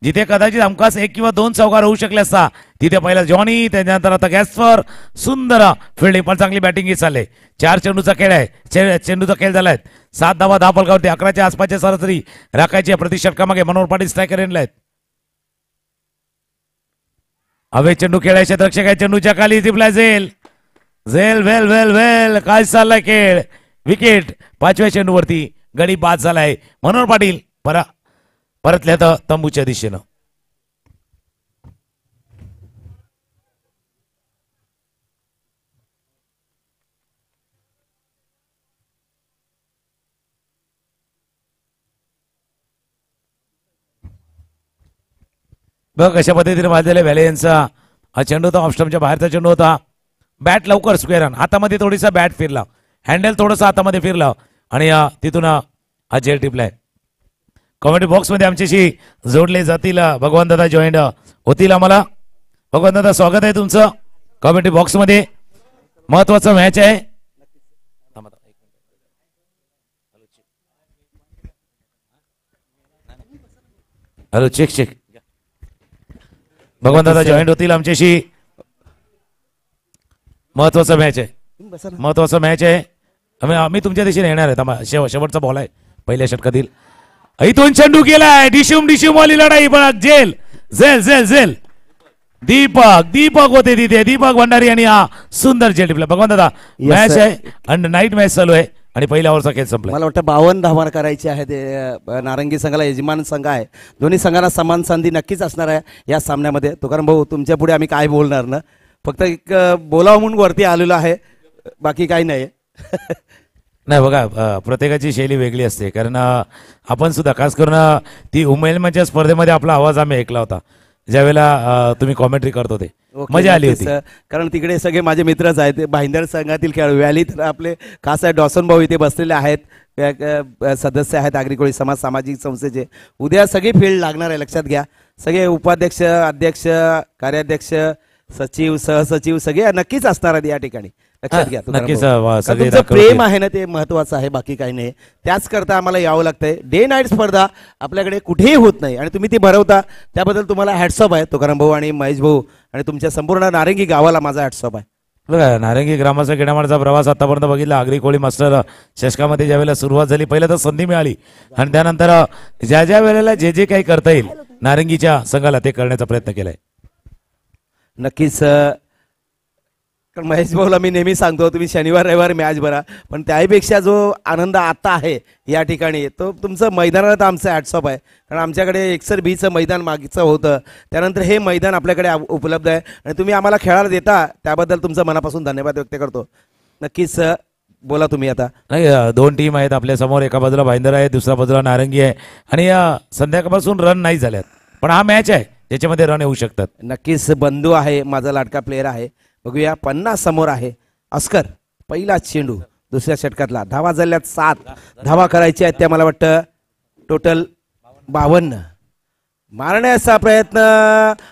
जिथे कदाचित हमखास 1 किंवा 2 चौकार होऊ शकले असता तिथे पहिला जॉनी, त्याच्यानंतर आता गॅसपर. सुंदर फिल्डिंग पण चांगली बॅटिंग चालले. 4 चेंडूचा खेळ आहे. चेंडूचा खेळ झालाय. 7 धावा धावफलकावरती. 11च्या आसपासच्या सरासरी राखायची प्रति षटकामागे मनोहर पाटील स्ट्रायकर आहेत. हवे चेंडू खेळायचे क्षेत्ररक्षक आहे. चेंडूच्या खाली जिंकला झेल. काय चाललाय खेळ. विकेट 5व्या चेंडूवरती गडी बाद झालाय. मनोहर पाटील परतल्या तंबूच्या दिशेनं. बघ कशा पद्धतीने वाजलेला व्हॅलेन्सचा हा चेंडू होता, ऑफस्टमच्या बाहेरचा चेंडू होता. बॅट लवकर स्क्वेअर रन, हातामध्ये थोडीसा बॅट फिरला, हँडल थोडंसं हातामध्ये फिरलं आणि तिथून हा झेल टिपलाय. कॉमेडी बॉक्समध्ये आमच्याशी जोडले जातील भगवान दादा जॉईंट होतील आम्हाला. भगवान दादा स्वागत आहे तुमचं कॉमेडी बॉक्समध्ये. महत्वाचा मॅच आहे. Hello check check. भगवान दादा जॉईंट होतील आमच्याशी. महत्वाचा मॅच आहे, महत्वाचा मॅच आहे. आम्ही तुमच्या दिशेने येणार आहे. शेवटचा बॉल आहे पहिल्या षटकातील. इथून चेंडू गेलाय, डिशूम डिशूम वाली लढाई. बघ झेल झेल झेल झेल. दीपक होते तिथे, दीपक भंडारी आणि हा सुंदर झेल टिपला. भगवान दादा मॅच आहे आणि नाईट मॅच चालू आहे आणि पहिल्या ओव्हरचा खेळ संपला. मला वाटतं 52 धावा करायची आहे. ते नारंगी संघाला यजमान संघ आहे. दोन्ही संघांना समान संधी नक्कीच असणार आहे या सामन्यामध्ये. तुकाराम भाऊ तुमच्या पुढे आम्ही काय बोलणार ना, फक्त एक बोलावं म्हणून वरती आलेलो आहे, बाकी काही नाही. नाही बघा, प्रत्येकाची शैली वेगळी असते. कारण आपण सुद्धा खास करून ती उमेलच्या स्पर्धेमध्ये आपला आवाज आम्ही ऐकला होता ज्यावेळेला तुम्ही कॉमेंट्री करत होते. मजा आली होती. कारण तिकडे सगळे माझे मित्रच आहेत, भाईंदर संघातील खेळाडू. व्हॅली तर आपले खास आहे, डॉसन भाऊ इथे बसलेले आहेत, सदस्य आहेत आगरी समाज सामाजिक संस्थेचे. उद्या सगळी फील्ड लागणार आहे, लक्षात घ्या. सगळे उपाध्यक्ष, अध्यक्ष, कार्याध्यक्ष, सचिव, सहसचिव सगळे नक्कीच असणार आहेत या ठिकाणी, लक्षात घ्या. नक्कीच तुमचं प्रेम आहे ना, ते महत्वाचं आहे, बाकी काही नाही. त्याच करता आम्हाला यावं लागतंय. डे नाईट स्पर्धा आपल्याकडे कुठेही होत नाही आणि तुम्ही ती भरवता, त्याबद्दल तुम्हाला हॅट्सअप आहे तुकाराम भाऊ आणि महेश भाऊ आणि तुमच्या संपूर्ण नारंगी गावाला माझा हॅट्सअप आहे. बघा, नारंगी ग्रामाचा किडामाडचा प्रवास आतापर्यंत बघितला. आगरी कोळी मास्टर चषकामध्ये ज्या वेळेला सुरुवात झाली, पहिल्या तर संधी मिळाली आणि त्यानंतर ज्या ज्या वेळेला जे जे काही करता येईल नारंगीच्या संघाला ते करण्याचा प्रयत्न केलाय. नक्कीच. कारण महेश भाऊला मी नेहमी सांगतो, तुम्ही शनिवार रविवार मॅच भरा, पण त्याहीपेक्षा जो आनंद आता आहे या ठिकाणी तो तुमचं मैदानाला तर आमचं हॅट्सअप आहे. कारण आमच्याकडे एकसर बीचं मैदान मागचं होतं, त्यानंतर हे मैदान आपल्याकडे उपलब्ध आहे आणि तुम्ही आम्हाला खेळायला देता, त्याबद्दल तुमचं मनापासून धन्यवाद व्यक्त करतो. नक्कीच बोला तुम्ही आता. नाही, दोन टीम आहेत आपल्या समोर. एका बाजूला भाईंदर आहे, दुसऱ्या बाजूला नारंगी आहे आणि संध्याकाळपासून रन नाही झाल्यात, पण हा मॅच आहे ज्याच्यामध्ये रन येऊ शकतात. नक्कीच. बंधू आहे, माझा लाडका प्लेअर आहे. बघूया, 50 समोर आहे. अस्कर पहिला चेंडू दुसऱ्या षटकातला. धावा झाल्यात 7 धावा करायच्या आहेत त्या, मला वाटतं टोटल 52. मारण्याचा प्रयत्न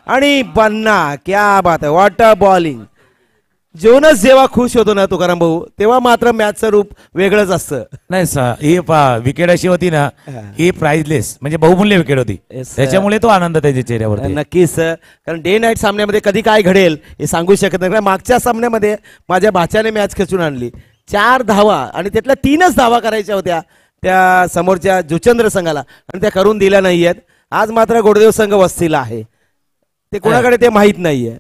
आणि 50. क्या बात आहे, व्हॉट अ बॉलिंग. जोनस जेव्हा खुश होतो ना तुकाराम भाऊ, तेव्हा मात्र मॅचचं रूप वेगळंच असतं. नाही ही विकेट अशी होती ना, ही प्राइजलेस म्हणजे बहुमूल्य विकेट होती, त्याच्यामुळे तो आनंद त्याच्या चेहऱ्यावर. नक्कीच. कारण डे नाईट सामन्यामध्ये कधी काय घडेल हे सांगू शकत नाही. मागच्या सामन्यामध्ये माझ्या भाच्याने मॅच खेचून आणली, 4 धावा आणि त्यातल्या 3च धावा करायच्या होत्या त्या समोरच्या जुचंद्र संघाला आणि त्या करून दिल्या नाहीयेत. आज मात्र गोडदेव संघ वस्तीला आहे, ते कोणाकडे ते माहीत नाहीये.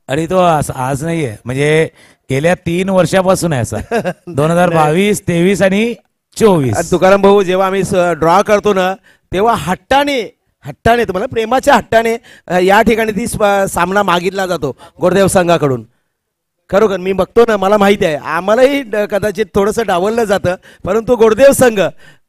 आणि तो आज नाहीये, म्हणजे गेल्या 3 वर्षापासून आहे असा. 2022, 23 आणि 24. तुकाराम भाऊ, जेव्हा आम्ही ड्रॉ करतो ना, तेव्हा हट्टाने तुम्हाला प्रेमाच्या हट्टाने या ठिकाणी ती सामना मागितला जातो गोडदेव संघाकडून. खरोखर मी बघतो ना, मला माहिती आहे, आम्हालाही कदाचित थोडंसं डावललं जातं, परंतु गोडदेव संघ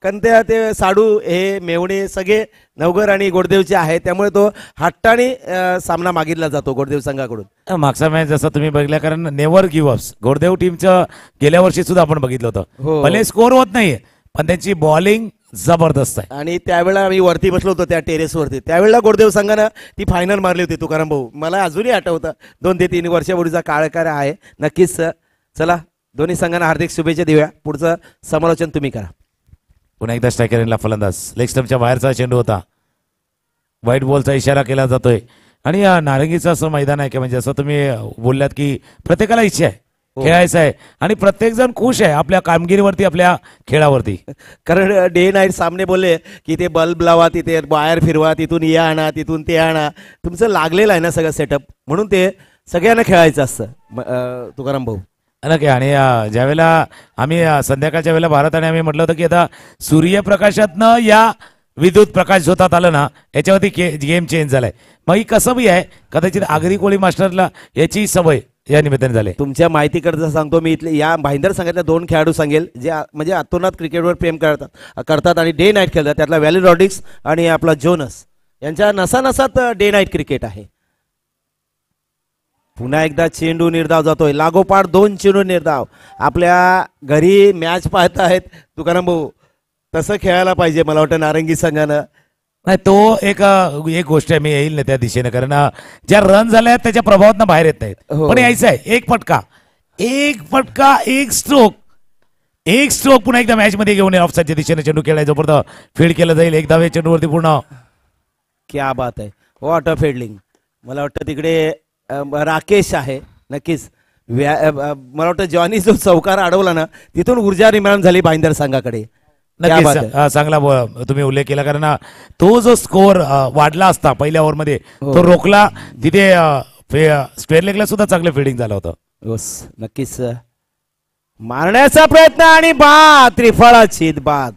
कारण ते साडू हे मेवणे सगळे नवघर आणि गोडदेवचे आहे, त्यामुळे तो हट्टाने सामना मागितला जातो गोडदेव संघाकडून. मागचा मॅच जसं तुम्ही बघितला, कारण नेव्हर गिव्ह अप्स गोडदेव टीमचं गेल्या वर्षी सुद्धा आपण बघितलं होतं. भले स्कोर होत नाहीये, पण त्यांची बॉलिंग जबरदस्त आहे. आणि त्यावेळेला आम्ही वरती बसलो होतो त्या टेरेसवरती, त्यावेळेला गोडदेव संघानं ती फायनल मारली होती तुकाराम भाऊ. मला अजूनही आठवतं, 2 ते 3 वर्षापूर्वीचा काळकार आहे. नक्कीच. चला, दोन्ही संघांना हार्दिक शुभेच्छा देऊया. पुढचं समालोचन तुम्ही करा. पुन्हा एकदा स्ट्रायकरला फलंदाज. लेग स्टंपच्या बाहेरचा चेंडू होता, व्हाईट बॉलचा इशारा केला जातोय. आणि नारंगीचं असं मैदान आहे की म्हणजे असं तुम्ही बोललात की प्रत्येकाला इच्छा आहे खेळायचं आहे आणि प्रत्येक जण खुश आहे आपल्या कामगिरीवरती, आपल्या खेळावरती. कारण डे नाईट सामने बोलले की ते बल्ब लावा, तिथे वायर फिरवा, तिथून हे आणा, तिथून ते आणा. तुमचं लागलेलं आहे ना सगळं सेटअप, म्हणून ते सगळ्यांना खेळायचं असतं तुकाराम भाऊ. नक्की. आणि ज्यावेळेला आम्ही संध्याकाळच्या वेळेला भारताने आम्ही म्हटलं होतं की आता सूर्यप्रकाशातनं या विद्युत प्रकाश झोतात आलं ना, याच्यावरती गेम चेंज झालाय. मग ही कसं बी आहे, कदाचित आगरी कोळी मास्टरला याची सवय या निमित्ताने झाले. तुमच्या माहितीकडचं सांगतो मी, इथले या भाईंदर संघातल्या 2 खेळाडू सांगेल जे म्हणजे अतोनात क्रिकेटवर प्रेम करतात आणि डे नाईट खेळतात. त्यातला व्हॅली रॉड्रिक्स आणि आपला जोनस यांच्या नसानसात डे नाईट क्रिकेट आहे. पुन्हा एकदा चेंडू निर्धाव जातोय, लागोपाठ 2 चेंडू निर्धाव. आपल्या घरी मॅच पाहत आहेत तुकाराम भाऊ, तसं खेळायला पाहिजे मला वाटतं नारंगी संघानं. नाही तो एक एक गोष्ट आहे, मी येईल ना त्या दिशेने, कारण ज्या रन झाल्या आहेत त्याच्या प्रभावात बाहेर येत नाहीत. हो. पण यायचं आहे एक फटका एक स्ट्रोक पुन्हा एकदा मॅच मध्ये घेऊन ऑफसाईडच्या दिशेने चेंडू खेळायचा, जोपर्यंत फील्ड केलं जाईल एक धावे चेंडूवरती पूर्ण. क्या बात आहे, वॉट अ फिल्डिंग. मला वाटतं तिकडे राकेश आहे नक्कीच. मला वाटतं जॉनी जो चौकार अडवला ना, तिथून ऊर्जा निर्माण झाली भाईंदर संघाकडे. क्या बात आहे. नक्कीच चांगला तुम्ही उल्लेख केला, कारण तो जो स्कोर वाढला असता पहिल्या ओव्हरमध्ये तो रोखला. तिथे स्क्वेअर लेगला सुद्धा चांगलं फिल्डिंग झालं होतं. नक्कीच मारण्याचा प्रयत्न आणि बाद, त्रिफळाची बाद.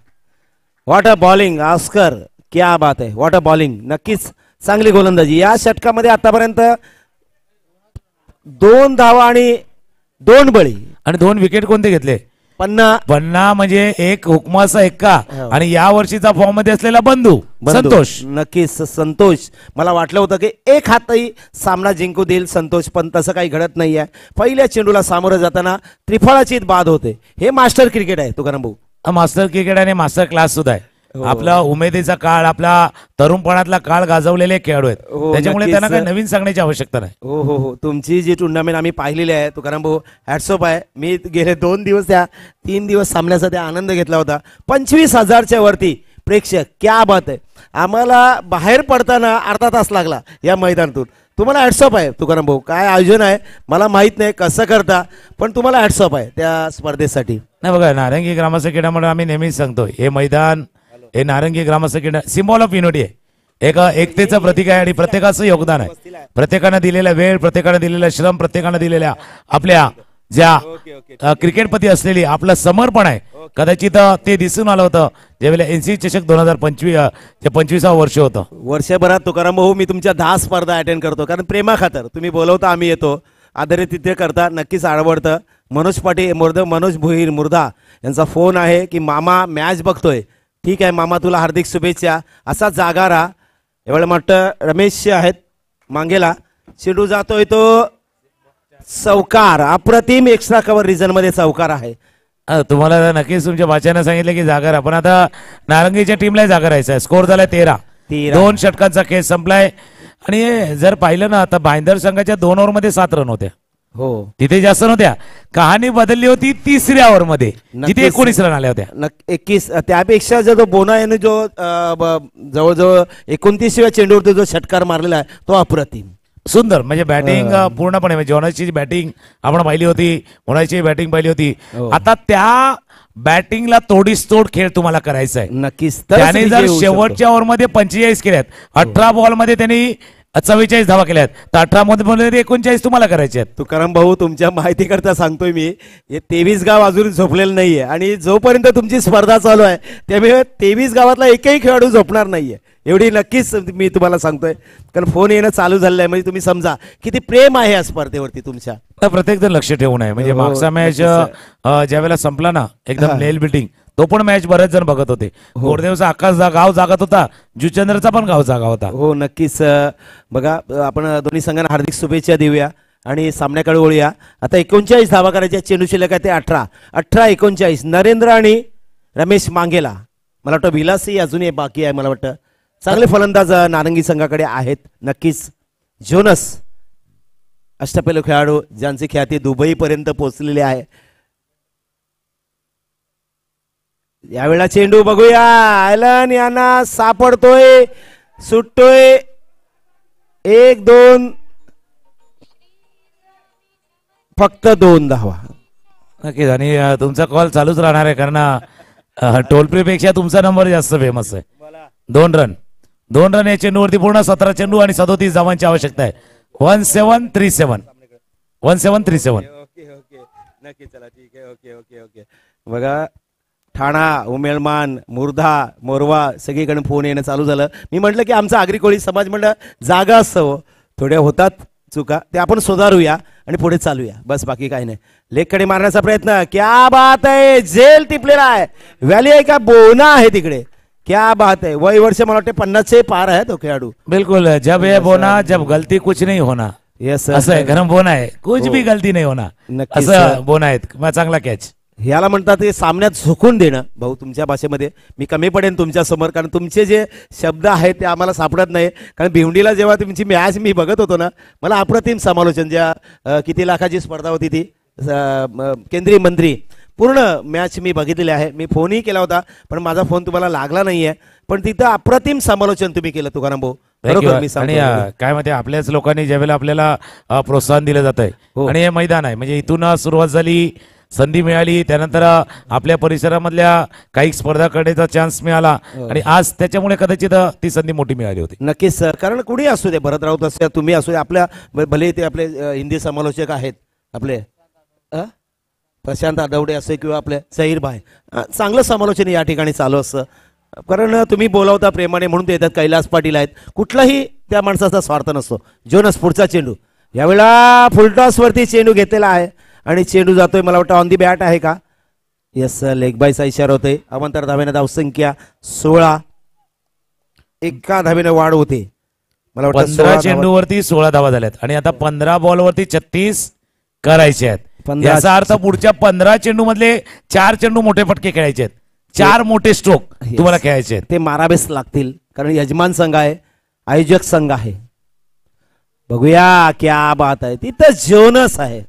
वॉट अ बॉलिंग ऑस्कर, क्या बात आहे, वॉट अ बॉलिंग. नक्कीच चांगली गोलंदाजी या षटकामध्ये आतापर्यंत. 2 धावा आणि 2 बळी आणि 2 विकेट कोणते घेतले? पन्ना म्हणजे एक हुकमाचा एक्का आणि या वर्षीचा फॉर्म मध्ये असलेला बंधू संतोष. नक्कीच संतोष. मला वाटलं होतं की एक हातही सामना जिंकू देईल संतोष, पण तसं काही घडत नाहीये. पहिल्या चेंडूला सामोरं जाताना त्रिफळाची बाद होते. हे मास्टर क्रिकेट आहे तुकाराम भाऊ. मास्टर क्रिकेट आणि मास्टर क्लास सुद्धा आहे. आपला उमेदीचा काळ, आपला तरुणपणातला काळ गाजवलेले खेळाडू आहेत, त्याच्यामुळे त्यांना काही नवीन सांगण्याची आवश्यकता नाही. हो हो हो, तुमची जी टुर्नामेंट आम्ही पाहिलेली आहे तुकाराम भाऊ, हॅट्सऑफ आहे. मी गेले 2 दिवस त्या 3 दिवस सामन्याचा त्या आनंद घेतला होता. 25,000च्या वरती प्रेक्षक, क्या बात आहे. आम्हाला बाहेर पडताना अर्धा तास लागला या मैदानातून. तुम्हाला हॅट्सऑफ आहे तुकाराम भाऊ. काय आयोजन आहे मला माहित नाही कसं करता, पण तुम्हाला हॅट्सऑफ आहे त्या स्पर्धेसाठी. नाही बघा, नारंगी ग्रामस्थ क्रीडामंडळ आम्ही नेहमीच सांगतो, हे मैदान हे नारंगी ग्रामस्थ क्रीडा सिम्बॉल ऑफ युनिटी आहे, एक एकतेचं प्रतीक आहे आणि प्रत्येकाचं योगदान आहे. प्रत्येकानं दिलेला वेळ, प्रत्येकानं दिलेला श्रम, प्रत्येकानं दिलेल्या आपल्या ज्या क्रिकेटपती असलेली आपलं समर्पण आहे. कदाचित ते दिसून आलं होतं ज्यावेळेला एनसी चषक 2025 वर्ष होतं. वर्षभरात तुकाराम भाऊ मी तुमच्या 10 स्पर्धा अटेंड करतो, कारण प्रेमा खातर तुम्ही बोलवता आम्ही येतो. आदरे तिथे करता, नक्कीच आवडतं. मनोज पाटील मनोज भोईर मुर्धा यांचा फोन आहे की मामा मॅच बघतोय. ठीक आहे मामा, तुला हार्दिक शुभेच्छा. असा जागा राहा. एवढं म्हटलं रमेश आहेत मांगेला, चेंडू जातोय तो चौकार, अप्रतिम एक्स्ट्रा कव्हर रिजन मध्ये चौकार आहे. तुम्हाला नक्कीच तुमच्या बाच्यानं सांगितलं की जागा राहा, पण आता नारंगीच्या टीमला जागा राहायचं आहे. स्कोर झालाय 13. 2 षटकांचा खेळ संपलाय आणि जर पाहिलं ना आता भाईंदर संघाच्या 2 ओव्हरमध्ये 7 रन होत्या. हो, तिथे जास्त नव्हत्या. कहाणी बदलली होती 3ऱ्या ओव्हरमध्ये, जिथे 19 रन आल्या होत्या. 21. त्यापेक्षा जो बोना याने जो जवळजवळ 29व्या चेंडूवरती जो षटकार मारलेला आहे तो अप्रतिम सुंदर. म्हणजे बॅटिंग पूर्णपणे, म्हणजे जॉनसची बॅटिंग आपण पाहिली होती, मुळाची बॅटिंग पाहिली होती. आता त्या बॅटिंगला तोडीस-तोड खेळ तुम्हाला करायचा आहे. नक्कीच. त्याने जर शेवटच्या ओव्हरमध्ये 45 केल्यात, 18 बॉलमध्ये त्यांनी 44 धावा केल्यात, तर 18 मध्ये 39 तुम्हाला करायचे आहेत. तुकाराम भाऊ, तुमच्या माहितीकरता सांगतोय मी, हे 23 गाव अजून झोपलेलं नाहीये आणि जोपर्यंत तुमची स्पर्धा चालू आहे त्यामुळे 23 गावातला एकही खेळाडू झोपणार नाहीये, एवढी नक्कीच मी तुम्हाला सांगतोय. कारण फोन येणं चालू झालेलं आहे, म्हणजे तुम्ही समजा किती प्रेम आहे या स्पर्धेवरती तुमच्या. प्रत्येक जण लक्ष ठेवून आहे. म्हणजे मागचा मॅच ज्या वेळेला संपला ना एकदम नेल बिल्डिंग, तो पण मॅच बरेच जण बघत होते. गोरदेवचा अख्खा गाव जागत होता, जुचंद्रचा पण गाव जागा होता. हो नक्कीच. बघा, आपण दोन्ही संघांना हार्दिक शुभेच्छा देऊया आणि सामन्याकडे वळूया. आता 39 धावा करायच्या, चेंडू शिल्लक आहे ते 18-19. नरेंद्र आणि रमेश मांगेला, मला वाटतं विलासही अजूनही बाकी आहे. मला वाटतं चांगले फलंदाज नारंगी संघाकडे आहेत. नक्कीच जोनस अष्टपैलू खेळाडू, ज्यांची ख्याती दुबई पर्यंत पोहोचलेली आहे. यावेळेला चेंडू बघूया, ॲलन यांना सापडतोय, सुटतोय. 1-2, फक्त 2 धावा. नक्कीच. आणि तुमचा कॉल चालूच राहणार आहे, कारण टोल फ्री पेक्षा तुमचा नंबर जास्त फेमस आहे. 2 रन या चेंडूवरती पूर्ण 17 चेंडू आणि 37 धावांची आवश्यकता आहे. 1737. नक्की, चला ठीक आहे. ओके. बघा, ठाणा, उमेळमान, मुर्धा, मोरवा सगळीकडे फोन येणं चालू झालं. मी म्हटलं की आमचा आगरी कोळी समाज मंडळ जागा असतं, थोड्या होतात चुका, ते आपण सुधारूया आणि पुढे चालूया, बस बाकी काही नाही. लेगकडे मारण्याचा प्रयत्न, क्या बात आहे, झेल टिपलेला आहे. व्हॅली आहे का बोना आहे तिकडे, क्या बात आहे. वय वर्ष मला वाटते 50 पार आहे तो खेळाडू. बिल्कुल, जब ये बोना जब गलती कुछ नहीं होना, येस असं आहे. गरम बोना आहे, कुछ भी गलती नाही होना, नक्कीच असं बोना आहेत. मग चांगला कॅच. ह्याला म्हणतात ते सामन्यात झोकून देणं. भाऊ तुमच्या भाषेमध्ये मी कमी पडेन तुमच्या समोर, कारण तुमचे जे शब्द आहेत ते आम्हाला सापडत नाही. कारण भिवंडीला जेव्हा तुमची मॅच मी बघत होतो ना, मला अप्रतिम समालोचन, ज्या किती लाखाची स्पर्धा होती ती, केंद्रीय मंत्री, पूर्ण मॅच मी बघितलेली आहे. मी फोनही केला होता पण माझा फोन तुम्हाला लागला नाहीये. पण तिथं अप्रतिम समालोचन तुम्ही केलं तुकाराम भाऊ. बरोबर मी आणि सांगतो. काय माहिती, आपल्याच लोकांनी ज्यावेळेला आपल्याला प्रोत्साहन दिलं जात आहे हो. आणि हे मैदान आहे, म्हणजे इथून सुरुवात झाली, संधी मिळाली, त्यानंतर आपल्या परिसरामधल्या काही स्पर्धा करण्याचा चान्स मिळाला आणि आज त्याच्यामुळे कदाचित ती संधी मोठी मिळाली होती. नक्कीच सर, कारण कुणी असू दे, भरत राऊत असू द्या, तुम्ही असू द्या, आपल्या भले ते आपले हिंदी समालोचक आहेत आपले प्रशांत आदवडे असे किंवा आपले झहीर भाई, चांगलं समालोचन या ठिकाणी चालू असतं. कारण तुम्ही बोलावता प्रेमाने म्हणून ते येतात. कैलास पाटील आहेत, कुठलाही त्या माणसाचा स्वार्थ नसतो. जोनस पुढचा चेंडू, यावेळेला फुलटॉस वरती चेंडू घेतलेला आहे आणि चेंडू जातोय, मला वाटतं ऑन दी बॅट आहे का. येस, लेग बायचा इशारा होतोय. अवंतर धावेने धावसंख्या 16, एका धावेने वाढ होते. मला वाटतं 15 चेंडूवरती 16 धावा झाल्यात आणि आता 15 बॉलवरती 36 करायचे आहेत. 15 याचा अर्थ पुढच्या 15 चेंडू मधले 4 चेंडू मोठे फटके खेळायचे आहेत, 4 मोठे स्ट्रोक तुम्हाला खेळायचे आहेत. ते मारावेच लागतील, कारण यजमान संघ आहे, आयोजक संघ आहे. बघूया क्या बात आहे. तिथं जोनस आहे,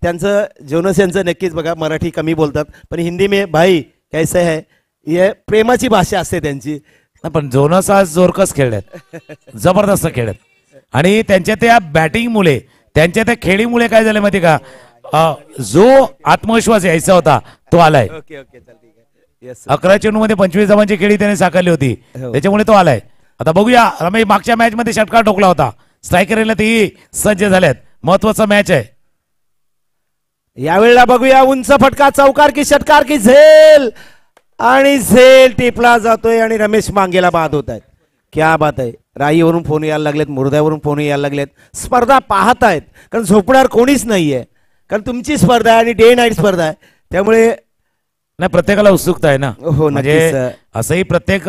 त्यांचं जोनस यांचं नक्कीच बघा. मराठी कमी बोलतात पण हिंदी में भाई कैसे है, हे प्रेमाची भाषा असते त्यांची. पण जोनस आज जोरकस खेळल्यात, जबरदस्त खेळत आणि त्यांच्या त्या बॅटिंग मुळे, त्यांच्या त्या खेळीमुळे काय झालं माहिती का, जो आत्मविश्वास यायचा होता तो आलाय. 11 चेंडू मध्ये 25 धावांची खेळी त्याने साकारली होती, त्याच्यामुळे तो आलाय. आता बघूया, रमेश मागच्या मॅच मध्ये षटकार ठोकला होता, स्ट्रायकरला तेही सज्ज झाल्यात. महत्वाचा मॅच आहे यावेळेला. बघूया, उंच फटका, चौकार की षटकार की झेल, आणि झेल टिपला जातोय आणि रमेश मांगेला बाद होत आहेत. क्या बात आहे. राईवरून फोन यायला लागलेत, मुर्द्यावरून फोन यायला लागलेत. स्पर्धा पाहत आहेत, कारण झोपणार कोणीच नाहीये, कारण तुमची स्पर्धा आहे आणि डे नाईट स्पर्धा आहे, त्यामुळे नाही, प्रत्येकाला उत्सुकता आहे ना. हो, म्हणजे असंही प्रत्येक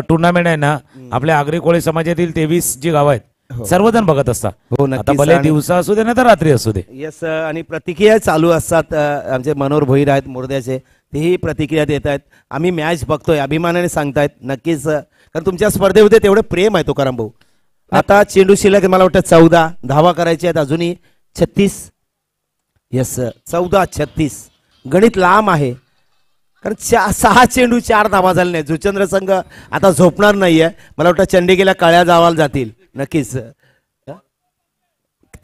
टुर्नामेंट आहे ना, आपल्या आगरी कोळी समाजातील 23 जी गाव आहेत सर्वजण बघत असतात. हो, आता भले दिवसा असू दे ना तर रात्री असू दे. येस, आणि प्रतिक्रिया चालू असतात. आमचे मनोहर भोईर आहेत मुर्द्याचे, तेही प्रतिक्रिया देत आहेत. आम्ही मॅच बघतोय, अभिमानाने सांगतायत. नक्कीच, कारण तुमच्या स्पर्धेमध्ये तेवढं प्रेम आहे तुकाराम भाऊ. आता चेंडू शिल्लक मला वाटतं 14 धावा करायचे आहेत, अजूनही 36. येस, 14-36. गणित लांब आहे, कारण 6 चेंडू 4 धावा झाले नाही. जुचंद्र संघ आता झोपणार नाहीये. मला वाटतं चंडीगेला काळ्या जावाला जातील नक्कीच.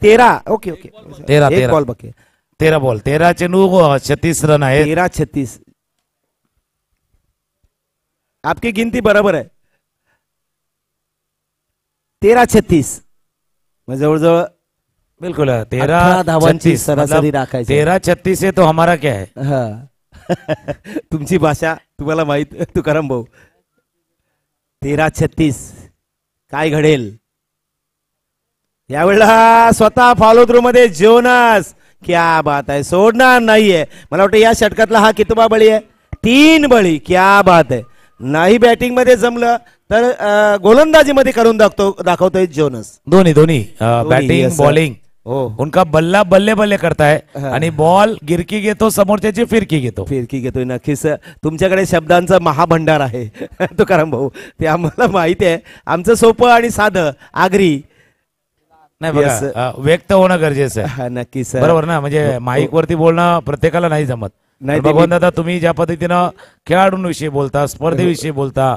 13, ओके ओके, 13 बॉल बघे, 13 बॉल, 13 चेंडू, 36 रन आहे. 13-36. आपकी गिनती बरोबर आहे. 13-36 जवळजवळ बिल्कुल 13 धावांची सरासरी राखायची. 13-36 है तो हमारा क्या है. हा तुमची भाषा तुम्हाला माहित तुकाराम भाऊ. 13-36 काय घडेल यावेळेला. स्वतः फॉलो थ्रू मध्ये जोनस, क्या बात आहे, सोडणार नाहीये. मला वाटतं या षटकातला हा कितवा बळी आहे, 3 बळी. क्या बात आहे. नाही बॅटिंग मध्ये जमलं तर गोलंदाजी मध्ये करून दाखवतोय जोनस. दोन्ही बॅटिंग बॉलिंग हो, उनका बल्ला बल्ले बल्ले करताय आणि बॉल गिरकी घेतो, समोरच्याची फिरकी घेतोय. नक्कीच तुमच्याकडे शब्दांचा महाभंडार आहे तुकाराम भाऊ, ते आम्हाला माहिती आहे. आमचं सोपं आणि साधं आगरी नाही बघा, व्यक्त होणं गरजेचं आहे. नक्कीच बरोबर ना. म्हणजे माईक वरती बोलणं प्रत्येकाला नाही जमत. भगवान दादा, तुम्ही ज्या पद्धतीनं खेळाडूंविषयी बोलता, स्पर्धेविषयी बोलता,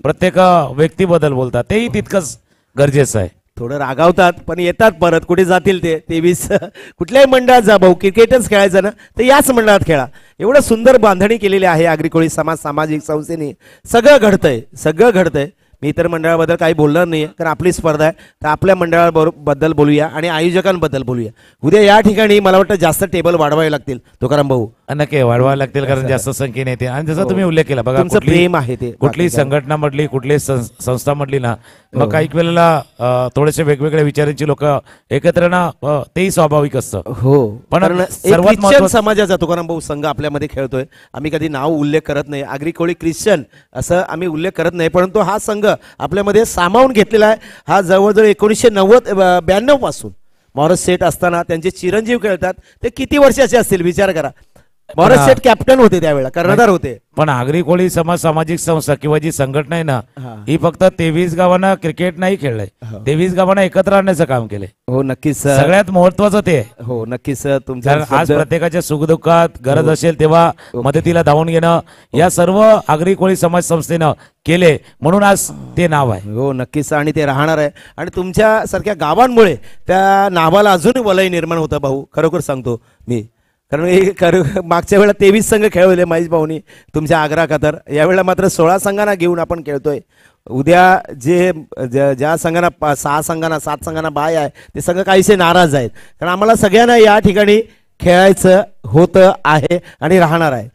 प्रत्येक व्यक्तीबद्दल बोलता, तेही तितकंच गरजेचं आहे. थोडं रागावतात पण येतात परत. कुठे जातील ते 23 कुठल्याही मंडळात जा भाऊ, क्रिकेटच खेळायचं ना तर याच मंडळात खेळा. एवढं सुंदर बांधणी केलेली आहे आगरी कोळी समाज सामाजिक संस्थेने. सगळं घडतंय. मी इतर मंडळाबद्दल काही बोलणार नाही कारण आपली स्पर्धा आहे. तर आपल्या मंडळाबद्दल बोलूया आणि आयोजकांबद्दल बोलूया. उद्या या ठिकाणी मला वाटतं जास्त टेबल वाढवावे लागतील तुकाराम भाऊ. नक्की वाढवायला लागतील कारण जास्त संख्येने येते. आणि जसा हो. तुम्ही उल्लेख केला बघा, तुमचं प्रेम आहे ते कुठलीही संघटना म्हटली, कुठलीही संस्था म्हटली ना, मग काही वेळेला थोडेसे वेगवेगळ्या विचारांची लोक एकत्र ना, तेही स्वाभाविक असतं. हो. पण कारण सर्वात ख्रिश्चन महत्त्वाचं समाजाचा तुकाराम भाऊ संघ आपल्यामध्ये खेळतोय. आम्ही कधी नाव उल्लेख करत नाही, आगरी कोळी ख्रिश्चन असं आम्ही उल्लेख करत नाही, परंतु हा संघ आपल्यामध्ये सामावून घेतलेला आहे. हा जवळजवळ 1992 पासून मॉरस सेठ असताना त्यांचे चिरंजीव खेळतात. ते किती वर्षाचे असतील विचार करा. मॉरस सेठ कॅप्टन होते त्यावेळेला, कर्णधार होते. पण आगरी कोळी समाज सामाजिक संस्था किंवा जी संघटना आहे ना, हा. ही फक्त 23 गावांना क्रिकेट नाही खेळलंय, 23 गावांना एकत्र आणण्याचं काम केलंय. हो नक्कीच सर. सगळ्यात महत्वाचं ते आहे. हो नक्कीच सर. तुमच्या कारण आज प्रत्येकाच्या सुखदुःखात गरज हो. असेल तेव्हा मदतीला धावून घेणं या सर्व आगरी कोळी समाज संस्थेनं केले, म्हणून आज ते नाव आहे. हो नक्कीच. आणि ते राहणार आहे. आणि तुमच्या सारख्या गावांमुळे त्या नावाला अजून वलय निर्माण होतं भाऊ, खरोखर सांगतो मी. कारण मागच्या वेळेला 23 संघ खेळवले महेश भाऊनी तुमच्या आग्रा खातर. यावेळेला मात्र 16 संघांना घेऊन आपण खेळतोय. उद्या ज्या संघांना 6 संघांना 7 संघांना बाय आहे ते संघ काहीसे नाराज आहेत. कारण आम्हाला सगळ्यांना या ठिकाणी खेळायचं होतं आहे आणि राहणार आहे.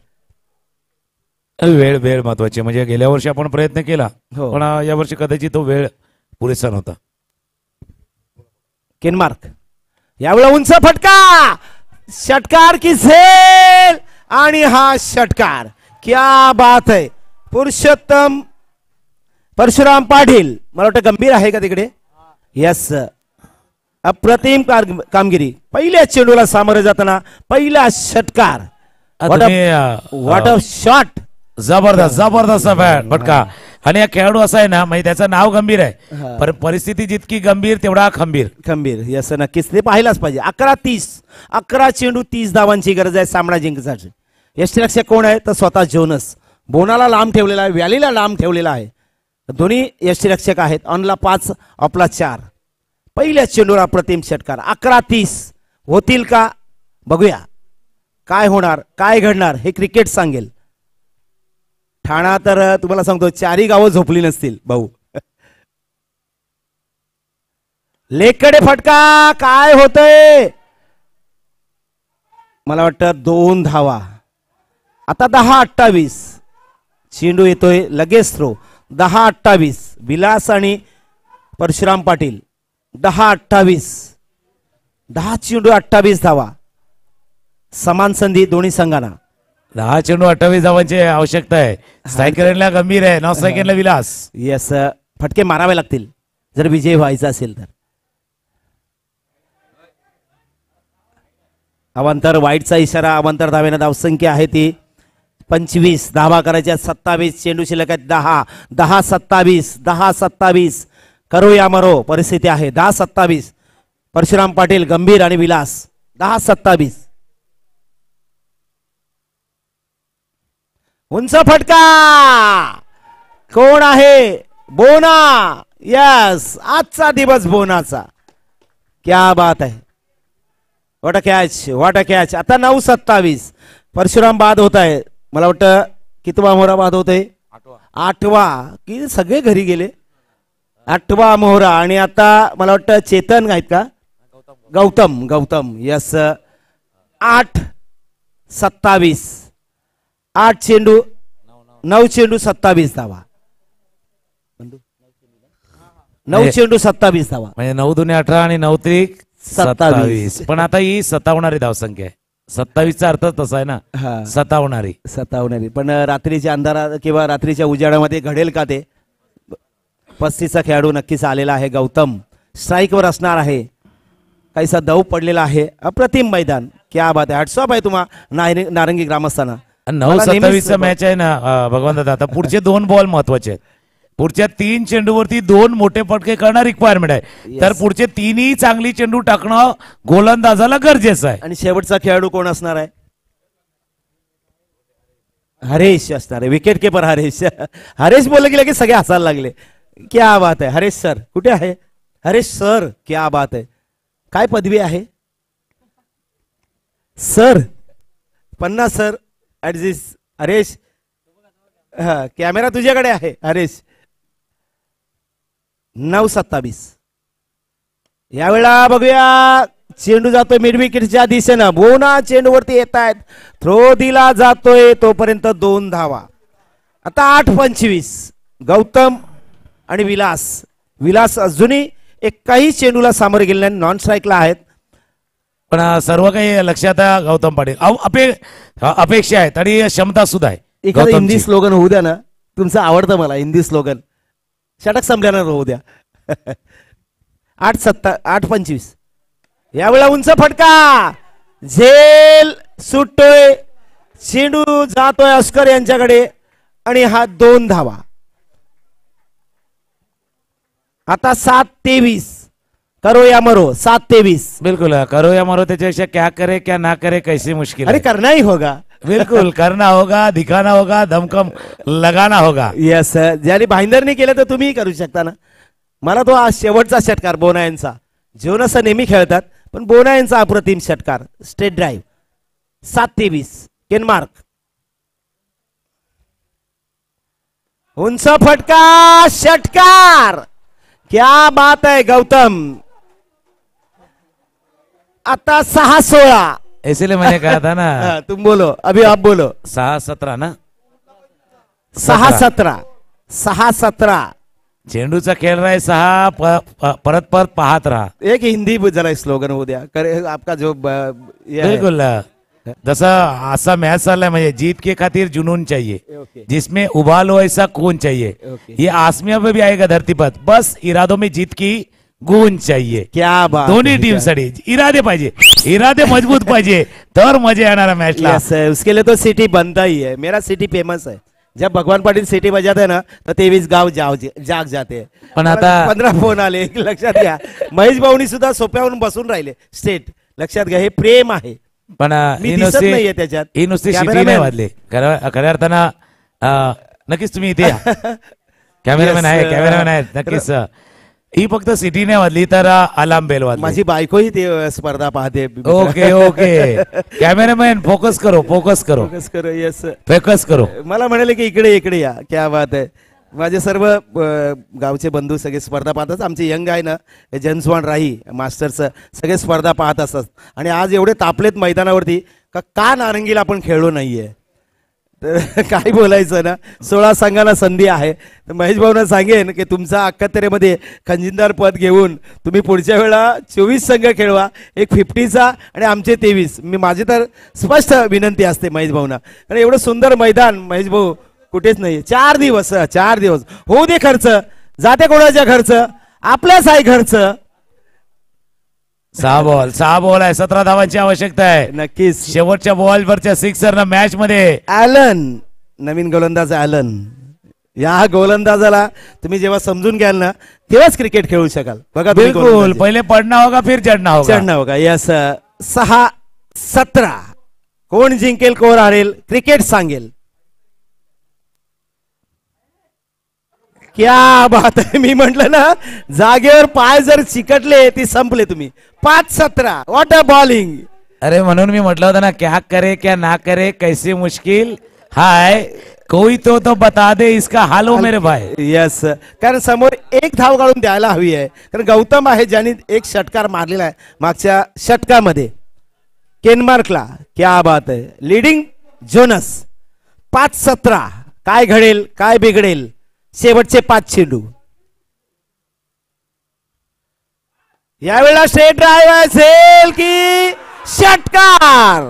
वेळ वेळ महत्वाची. म्हणजे गेल्या वर्षी आपण प्रयत्न केला, हो. पण यावर्षी कदाचित तो वेळ पुरेसा नव्हता. केनमार्क यावेळेला उंच फटका, षटकार की झेल आणि हा षटकार क्या बात है. पुरुषोत्तम परशुराम पाटील मला वाटतं गंभीर आहे का तिकडे. यस, अप्रतिम कामगिरी. पहिल्या चेंडूला सामोरे जाताना पहिला षटकार. What a shot. जबरदस्त जबरदस्त फटका. आणि हा खेळाडू असा आहे ना, म्हणजे त्याचं नाव गंभीर आहे, पण परिस्थिती जितकी गंभीर तेवढा खंबीर. खंबीर. यस नक्कीच ते पाहायलाच पाहिजे. 11-30 11 चेंडू 30 धावांची गरज आहे सामना जिंकण्यासाठी. यष्टीरक्षक कोण आहे तर स्वतः जोनस. बोनाला लांब ठेवलेला आहे, व्यालीला लांब ठेवलेला आहे. दोन्ही यष्टीरक्षक आहेत. ऑनला 5 ऑफला 4. पहिल्या चेंडूला अप्रतिम षटकार. 11-30 होतील का बघूया. काय होणार, काय घडणार हे क्रिकेट सांगेल. ठाणा तर तुम्हाला सांगतो 4ही गावं झोपली नसतील भाऊ. लेकडे फटका. काय होतंय. मला वाटतं 2 धावा. आता 10-28 चेंडू येतोय लगेच थ्रो. 10-28 विलास आणि परशुराम पाटील. 10-28 10 चेंडू 28 धावा. समान संधी दोन्ही संघांना. 10 चेंडू 28 धावांची आवश्यकता आहे. स्ट्रायकरला गंभीर आहे, नॉन स्ट्रायकरला विलास. येस, फटके मारावे लागतील जर विजय व्हायचा असेल तर. अवांतर वाईटचा इशारा. अवांतर धावेनं धावसंख्या आहे ती 25. धावा करायच्या 27. चेंडू शिल्लक आहेत 10. 10-27 10-27 करो या मरो परिस्थिती आहे. 10-27 परशुराम पाटील गंभीर आणि विलास. 10-27 उंच फटका. कोण आहे. बोना. यस, आजचा दिवस बोनाचा. क्या बात आहे. What a catch, what a catch. आता 9-27 परशुराम बाद होत आहे. मला वाटतं कितवा मोहरा बाद होतोय. 8वा की सगळे घरी गेले. 8वा मोहरा. आणि आता मला वाटतं चेतन आहेत का. गौतम. यस, 8-27 8 चेंडू 9 चेंडू 27 धावा. 9 चेंडू 27 धावा. म्हणजे 9 दुने 18 आणि 9 त्रिक 27. पण आता ही सतावणारी धावसंख्या आहे. 27चा अर्थ तसा आहे ना, सतावणारी. पण रात्रीच्या अंधारात किंवा रात्रीच्या उजाडामध्ये घडेल का ते. 35चा खेळाडू नक्कीच आलेला आहे. गौतम स्ट्राईकवर असणार आहे. काहीसा दव पडलेला आहे. अप्रतिम मैदान. क्या बात आहे. हॅट्सऑफ आहे तुम्हा नारंगी ग्रामस्थांना. 9-27 मॅच आहे ना भगवान दादा. आता पुढचे 2 बॉल महत्वाचे आहेत. पुढच्या 3 चेंडूवरती 2 मोठे फटके करणं रिक्वायरमेंट आहे. तर पुढचे 3ही चांगली चेंडू टाकणं गोलंदाजाला गरजेचं आहे. आणि शेवटचा खेळाडू कोण असणार आहे. हरेश असणार आहे. Wicket keeper Haresh. हरेश बोलले की लगेच सगळे हसायला लागले. क्या बात आहे. हरेश सर कुठे आहे. हरेश सर क्या बात आहे. काय पदवी आहे सर. 50 सर ऍडजिस. हरेश, हा कॅमेरा तुझ्याकडे आहे हरेश. 9-27. यावेळेला बघूया चेंडू जातोय मिड विकेटच्या दिशेनं. बोना चेंडूवरती येत आहेत. थ्रो दिला जातोय तोपर्यंत 2 धावा. आता 8-25. गौतम आणि विलास अजूनही एकाही चेंडूला सामोरे गेले नाही. नॉन स्ट्राईकला आहेत. पण सर्व काही लक्षात आहे गौतम पाटील. अपेक्षा आहेत आणि क्षमता सुद्धा आहे. एखादं गौतमची. हिंदी स्लोगन होऊ द्या ना. तुमचं आवडतं मला हिंदी स्लोगन. षटक संपल्यानंतर होऊ द्या. 8-25. यावेळेला उंच फटका. झेल सुटतोय. चेंडू जातोय अस्कर यांच्याकडे आणि हा 2 धावा. आता 7-23. करो या मरो. 7-23. बिल्कुल करो या मरो. त्याच्यापेक्षा क्या करे क्या ना करे कैसी मुश्किल अरे है. करना ही होगा. बिल्कुल करना होगा, दिखाना होगा, दमकम लगाना होगा. येस. ज्याने भाईंदरने केलं तर तुम्ही करू शकता ना. मला तो आज शेवटचा षटकार बोना यांचा. जोनस नेहमी खेळतात पण बोना यांचा अप्रतिम षटकार. Straight drive. 7-23. केनमार्क. उंच फटका. षटकार. क्या बात है गौतम. आता 6-16. इसलिए मैंने कहा था ना. तुम बोलो. अभी आप बोलो. 6-17 ना. 6-17. 6-17. चेंडूचा खेळ राय 6 परत पाहत राहा. एक हिंदी जरा स्लोगन हो द्या. करे आपका जो ये है. बिल्कुल जसा असा मॅच चाललाय म्हणजे जीत के खातिर जुनून चाहिए. ओके. जिसमें उबाल हो ऐसा खून चाहिए. ओके. ये आसमिया पे भी आएगा धरती पर. बस इरादों में जीत की गुण चाहिए. क्या बात. दोन्ही टीम साठी इरादे पाहिजे. इरादे मजबूत पाहिजे तर मजा येणार मॅचला. यस. उसके लिए तो सिटी बनता ही है. मेरा सिटी फेमस है. जब भगवान पाटिल सिटी बजाते हैं ना तो 23 गाव जाग जाते हैं. पण आता 15 फोन आले. लक्षात घ्या. महेश भाऊनी सुद्धा सोप्यावरून बसून राहिले. स्टेट लक्षात घ्या. हे प्रेम आहे. पण मी ही दिसत नुसती नाहीये त्याच्यात. ही नुसती शिटी कॅमेरामॅन. नाही वाजली. खऱ्या अर्थानं नक्कीच तुम्ही इथे या. कॅमेरामॅन आहे. Yes, कॅमेरामॅन आहेत नक्कीच. ही फक्त सिटी नाही वाजली तर अलार्म बेल वाजली. माझी बायकोही ते स्पर्धा पाहते. Okay okay. कॅमेरामॅन फोकस करो. फोकस करो. येस. फोकस करो. मला म्हणाले की इकडे इकडे या. क्या बात आहे. माझे सर्व गावचे बंधू सगळे स्पर्धा पाहतात. आमचे यंग आहे ना जनस्वान राही मास्टर्स सगळे स्पर्धा पाहत असतात. आणि आज एवढे तापलेत मैदानावरती का नारंगीला आपण खेळलो नाहीये. तर काय बोलायचं ना. 16 संघांना संधी आहे. तर महेश भाऊना सांगेन की तुमचा अखत्तरेमध्ये खंजिनदार पद घेऊन तुम्ही पुढच्या वेळा 24 संघ खेळवा. एक 50चा आणि आमचे 23. माझी तर स्पष्ट विनंती असते महेश भाऊना. आणि एवढं सुंदर मैदान महेश भाऊ कुठेच नाही. 4 दिवस होऊ दे खर्च. जाते कोणाच्या खर्च आपल्याच आहे खर्च. 6 बॉल आहे. 17 धावांची आवश्यकता आहे. नक्कीच. शेवटच्या बॉलवरच्या सिक्सरनं मॅच मध्ये ॲलन नवीन गोलंदाज ॲलन. या गोलंदाजाला तुम्ही जेव्हा समजून घ्याल ना तेव्हाच क्रिकेट खेळू शकाल. बघा तुम्ही बिल्कुल गोलंदाजी. पहिले पडना होगा फिर चढना होगा. चढणं होगा. यस. 6-17. कोण जिंकेल कोण हारेल क्रिकेट सांगेल. क्या बात आहे. मी म्हंटल ना जागेवर पाय जर चिकटले ती संपले तुम्ही. 5-17. What a bowling. अरे म्हणून मी म्हटलं होतं ना क्या करे क्या ना करे कैसी मुश्किल हाय कोई तो बता दे इसका हाल हो मेरे भाई. यस. कारण समोर एक धाव काढून द्यायला हवी आहे. कारण गौतम आहे ज्यांनी एक षटकार मारलेला आहे मागच्या षटकामध्ये केनमार्कला. क्या बात आहे. Leading Jonas. 5-17. काय घडेल काय बिघडेल. शेवटचे 5 चेंडू. यावेळेला स्ट्रेट ड्राइव असेल की षटकार.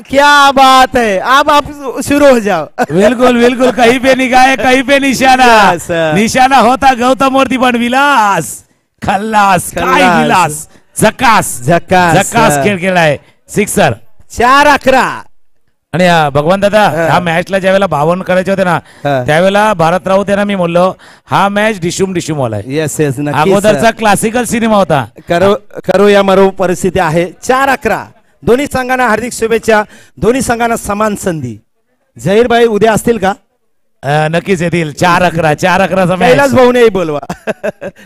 क्या बात है. अब आप शुरू हो जाओ. बिल्कुल बिल्कुल कहीं पे निगाह कहीं पे निशाना. Yes, sir. निशाना होता गौतम वरती पण विलास खल्लास काय खल्लास. विलास झकास झकास. खेळ केलाय. सिक्सर. 4-11. आणि भगवान दादा ह्या मॅचला ज्यावेळेला 52 करायचे होते ना त्यावेळेला भारत राऊत यांना मी म्हणलो हा मॅच डिशूम वाला आहे. Yes yes. अगोदरचा क्लासिकल सिनेमा होता. करो या मरो परिस्थिती आहे. 4-11. दोन्ही संघांना हार्दिक शुभेच्छा. दोन्ही संघांना समान संधी. झहीर भाई उद्या असतील का. नक्कीच येतील. 4-11 मॅच. कैलास भाऊने बोलवा.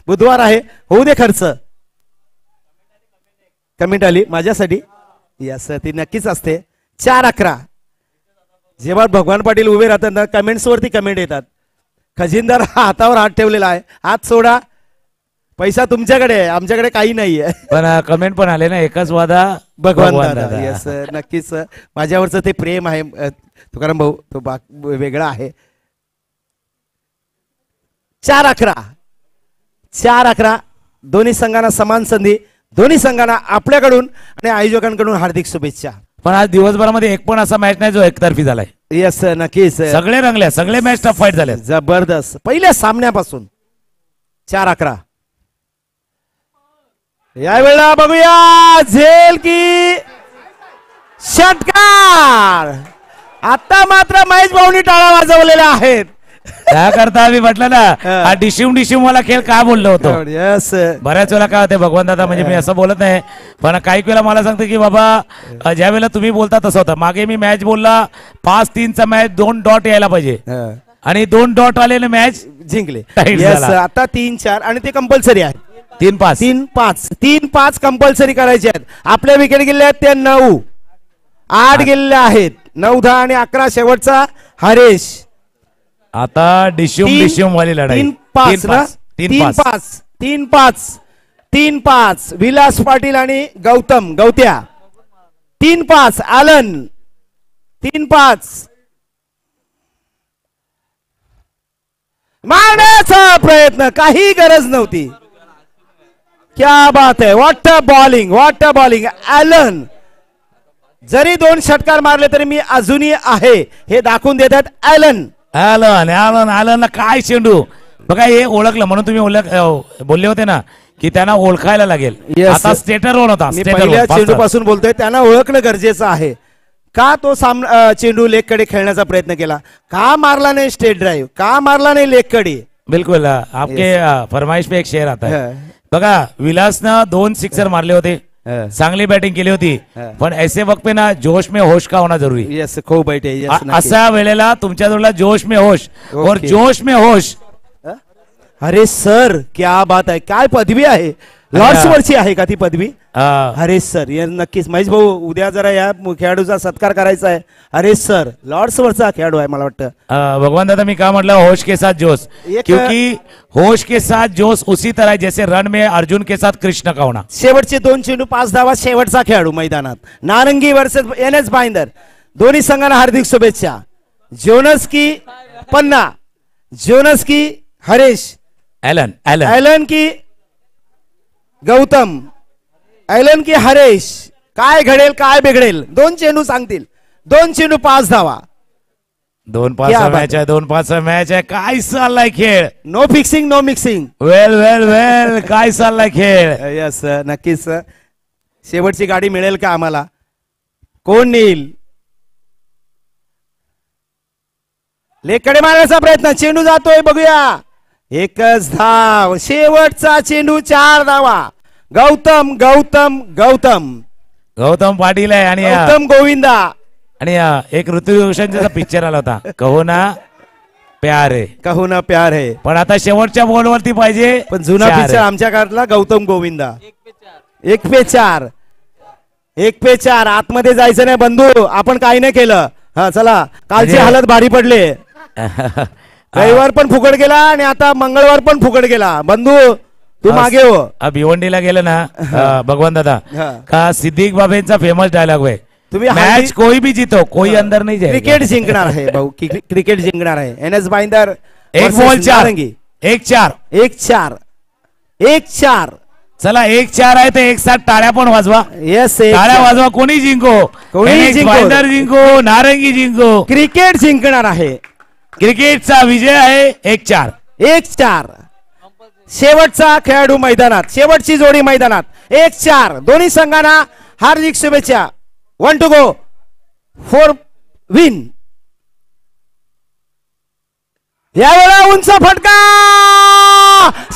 बुधवार आहे. होऊ दे खर्च. कमेंट आली माझ्यासाठी. यस ती नक्कीच असते. 4-11. जेव्हा भगवान पाटील उभे राहतात ना कमेंट्स वरती कमेंट येतात. खजिनदार हातावर हात ठेवलेला आहे. हात सोडा. पैसा तुमच्याकडे आहे, आमच्याकडे काही नाहीये. पण कमेंट पण आले ना, एकच वादा भगवान भगवान दादा. दादा. येस नक्कीच माझ्यावरचं ते प्रेम आहे तुकाराम भाऊ, तो वेगळा आहे. 4-11 4-11 दोन्ही संघांना समान संधी, दोन्ही संघांना आपल्याकडून आणि आयोजकांकडून हार्दिक शुभेच्छा. पण आज दिवसभरामध्ये एक पण असा मॅच नाही जो एकतर्फी झालाय. येस नक्कीच सगळे रंगले, सगळे मॅच टफ फाईट झाले. जबरदस्त पहिल्या सामन्यापासून. 4-11 यावेळेला बघूया झेल की षटकार. आता मात्र महेश भाऊनी टाळा वाजवलेल्या आहेत. त्याकरता आम्ही म्हटलं ना, हा डिशिम वाला खेळ काय बोललो होतो. येस बऱ्याच वेळा काय होते भगवान दादा, म्हणजे मी असं बोलत नाही, पण काही वेळेला मला सांगते की बाबा ज्या वेळेला तुम्ही बोलता तसं होतं. मागे मी मॅच बोलला 5-3चा मॅच 2 डॉट यायला पाहिजे आणि 2 डॉट आले ना मॅच जिंकले. Tight येस झाला. आता 3-4 आणि ते कंपल्सरी आहे. 3-5 3-5 कंपल्सरी करायचे आहेत. आपल्या विकेट गेले आहेत त्या 9, 8 गेलेल्या आहेत. 9, 10 आणि 11 शेवटचा हरेश. आता डिशिम वाली लढाई. 3-5 विलास पाटील आणि गौत्या. 3-5 आलन. 3-5 मारण्याचा प्रयत्न, काही गरज नव्हती. क्या बात है. What a bowling Alan. जरी 2 षटकार मारले तरी मी अजूनही आहे हे दाखवून देतात ॲलन. आलं ना काय चेंडू बघा, हे ओळखलं म्हणून तुम्ही बोलले होते ना की त्यांना ओळखायला लागेल. Yes. आता स्टेटर वन होता. मी पहिल्या चेंडू पासून बोलतोय, त्यांना ओळखणं गरजेचं आहे. का तो चेंडू लेग कडे खेळण्याचा प्रयत्न केला, का मारला नाही स्टेट ड्राईव्ह, का मारला नाही लेग कडे. बिलकुल आपके फरमाइश पे एक शेर आता है. बघा विलासनं 2 सिक्सर मारले होते, चांगली बॅटिंग केली होती, पण ऐसे वक्त पे ना जोश में होश का होना जरुरी. येस खूप बैठे. अशा वेळेला तुमच्याजवळ जोश में होश और जोश में होश. अरे सर क्या बात आहे. काय पदवी आहे, लॉर्ड्स वरची आहे का ती पदवी. अरे सर नक्कीच महेश भाऊ उद्या जरा या खेळाडूचा सत्कार करायचा आहे. अरे सर लॉर्ड्स वरचा खेळाडू आहे मला वाटतं. भगवान दादा मी का म्हटलं होश के साथ जोश, क्योंकि होश के साथ जोश उसी तरह जैसे रन में अर्जुन के साथ कृष्ण का होना. शेवटचे 2 चेंडू 5 धावा. शेवटचा खेळाडू मैदानात नारंगी वर्सेस NS भाईंदर. दोन्ही संघांना हार्दिक शुभेच्छा. जोनस की पन्ना, जोनस की हरेश, ॲलन की गौतम, ॲलन की हरेश. काय घडेल काय बिघडेल, 2 चेंडू सांगतील. 2 चेंडू 5 धावा. 2-5 मॅच आहे, 2-5 मॅच आहे. काय चाललाय खेळ. No fixing no mixing. Well काय चाललाय खेळ. यस नक्कीच. शेवटची गाडी मिळेल का आम्हाला, कोण नेईल. लेकडे मारण्याचा प्रयत्न, चेंडू जातोय बघूया. एकच धाव. शेवटचा चेंडू 4 धावा. गौतम पाटील आहे आणि गौतम गोविंदा. आणि एक ऋतिक रोशनचा पिक्चर आला होता कहो ना प्यार है. पण आता शेवटच्या बॉलवरती पाहिजे. पण जुना पिक्चर आमच्या काळातला गौतम गोविंदा. 1 पे 4 आतमध्ये जायचं नाही बंधू, आपण काही नाही केलं. हा चला, कालची हालत भारी पडले. रविवार पण फुकट गेला आणि आता मंगळवार पण फुकट गेला. बंधू तू मागे हो. भिवंडीला गेलं ना भगवान दादा का सिद्दीक बाबेंचा फेमस डायलॉग आहे, तुम्ही मॅच कोई भी जीतो कोई अंदर नहीं जाएगा. क्रिकेट जिंकणार आहे भाऊ, क्रिकेट जिंकणार आहे. NS Bhayandar 1 ball 4 1-4. चला 1-4 आहे तर 1 साथ टाळ्या पण वाजवा. येस टाळ्या वाजवा. कोणी जिंको, भाईंदर जिंको, नारंगी जिंको, क्रिकेट जिंकणार आहे. क्रिकेटचा विजय आहे. 1-4 शेवटचा खेळाडू मैदानात, शेवटची जोडी मैदानात. 1-4 दोन्ही संघांना हार्दिक शुभेच्छा. 1 to go 4 विन. यावेळेला उंच फटका,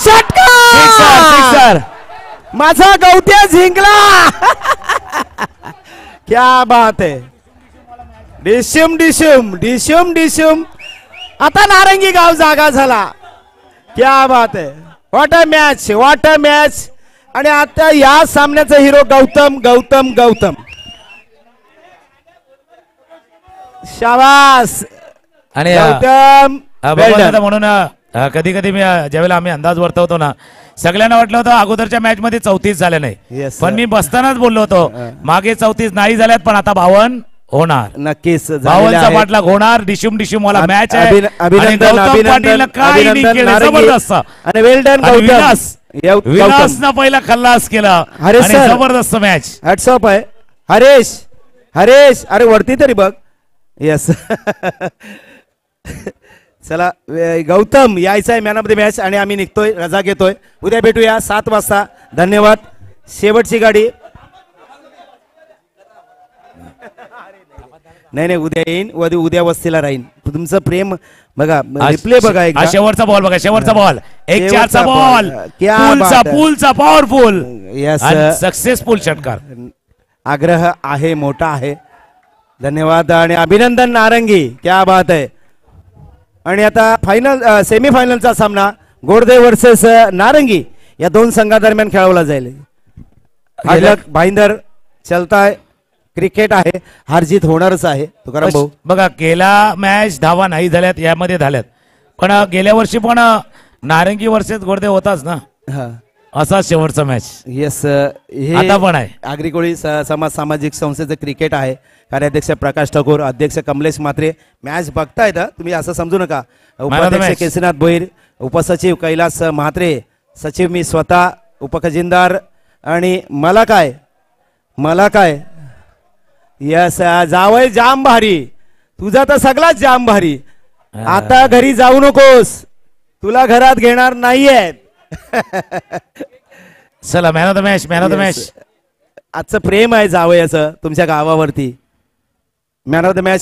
षटकार. माझा गौत्या जिंकला. क्या बात है. डिशुम. आता नारंगी गाव जागा झाला. क्या बात है. What a match. आणि आता या सामन्याचा हिरो गौतम. शाबास आणि गौतम. बघा म्हणून कधी कधी मी ज्यावेळेला आम्ही अंदाज वर्तवतो ना, सगळ्यांना वाटलं होतं अगोदरच्या मॅच मध्ये 34 झाले नाही, Yes, पण sir. मी बसतानाच बोललो होतो मागे 34 नाही झाल्यात, पण आता 52 होणार. नक्कीच झालेले 52चा आहेत. पाठलाग होणार. डिशुम डिशुम वाला मॅच आहे. अभिनंदन आणि गौतम अभिनंदन पाटीलनं काही नाही अभिनंदन केलं, नारंगी. जबरदस्त. आणि वेल डन आणि गौतम विलासनं पहिला खल्लास केला अरे आणि sir. जबरदस्त मॅच. हॅट्सअप आहे. हरेश अरे वरती तरी बघ. येस चला गौतम यायचा आहे मॅन ऑफ द मॅच आणि आम्ही निघतोय, रजा घेतोय. उद्या भेटूया 7 वाजता. धन्यवाद. शेवटची गाडी नाही उद्या येईन, उद्या वस्तीला राहीन. तुमचं प्रेम बघा, रिप्ले बघा हा एकदा. शेवटचा बॉल बघा, शेवटचा बॉल, एक शेवटचा चारचा बॉल. बॉल, क्या पूलचा बात है. पूलचा पॉवरफुल Yes, सक्सेसफुल षटकार. आग्रह आहे, मोठा आहे. धन्यवाद आणि अभिनंदन नारंगी, क्या बात आहे. आणि आता फायनल सेमीफायनलचा सामना गोडदेव वर्सेस नारंगी या दोन संघादरम्यान खेळवला जाईल. हाडलक भाईंदर चलताय. क्रिकेट आहे, हारजीत होणारच आहे. तुकाराम भाऊ बघा गेला मॅच धावा नाही झाल्यात, यामध्ये झाल्यात, पण गेल्या वर्षी पण नारंगी वर्सेस गोडदेव होताच ना, हा असा शेवटचा मॅच येस. हे आता पण आहे. आगरी कोळी समाज सामाजिक संस्थेचं क्रिकेट आहे. कार्याध्यक्ष प्रकाश ठाकूर, अध्यक्ष कमलेश म्हात्रे. मॅच बघतायत तुम्ही, असं समजू नका. उपाध्यक्ष match. केसीनाथ भोईर, उपसचिव कैलास म्हात्रे, सचिव मी स्वतः, उपखजिनदार आणि मला काय यस जावय जाम भारी. तुझा तर सगळाच जाम भारी. आता घरी जाऊ नकोस, तुला घरात घेणार नाहीये. चला man of the match, man of the match. आजचं प्रेम आहे जावयाचं तुमच्या गावावरती. Man of the match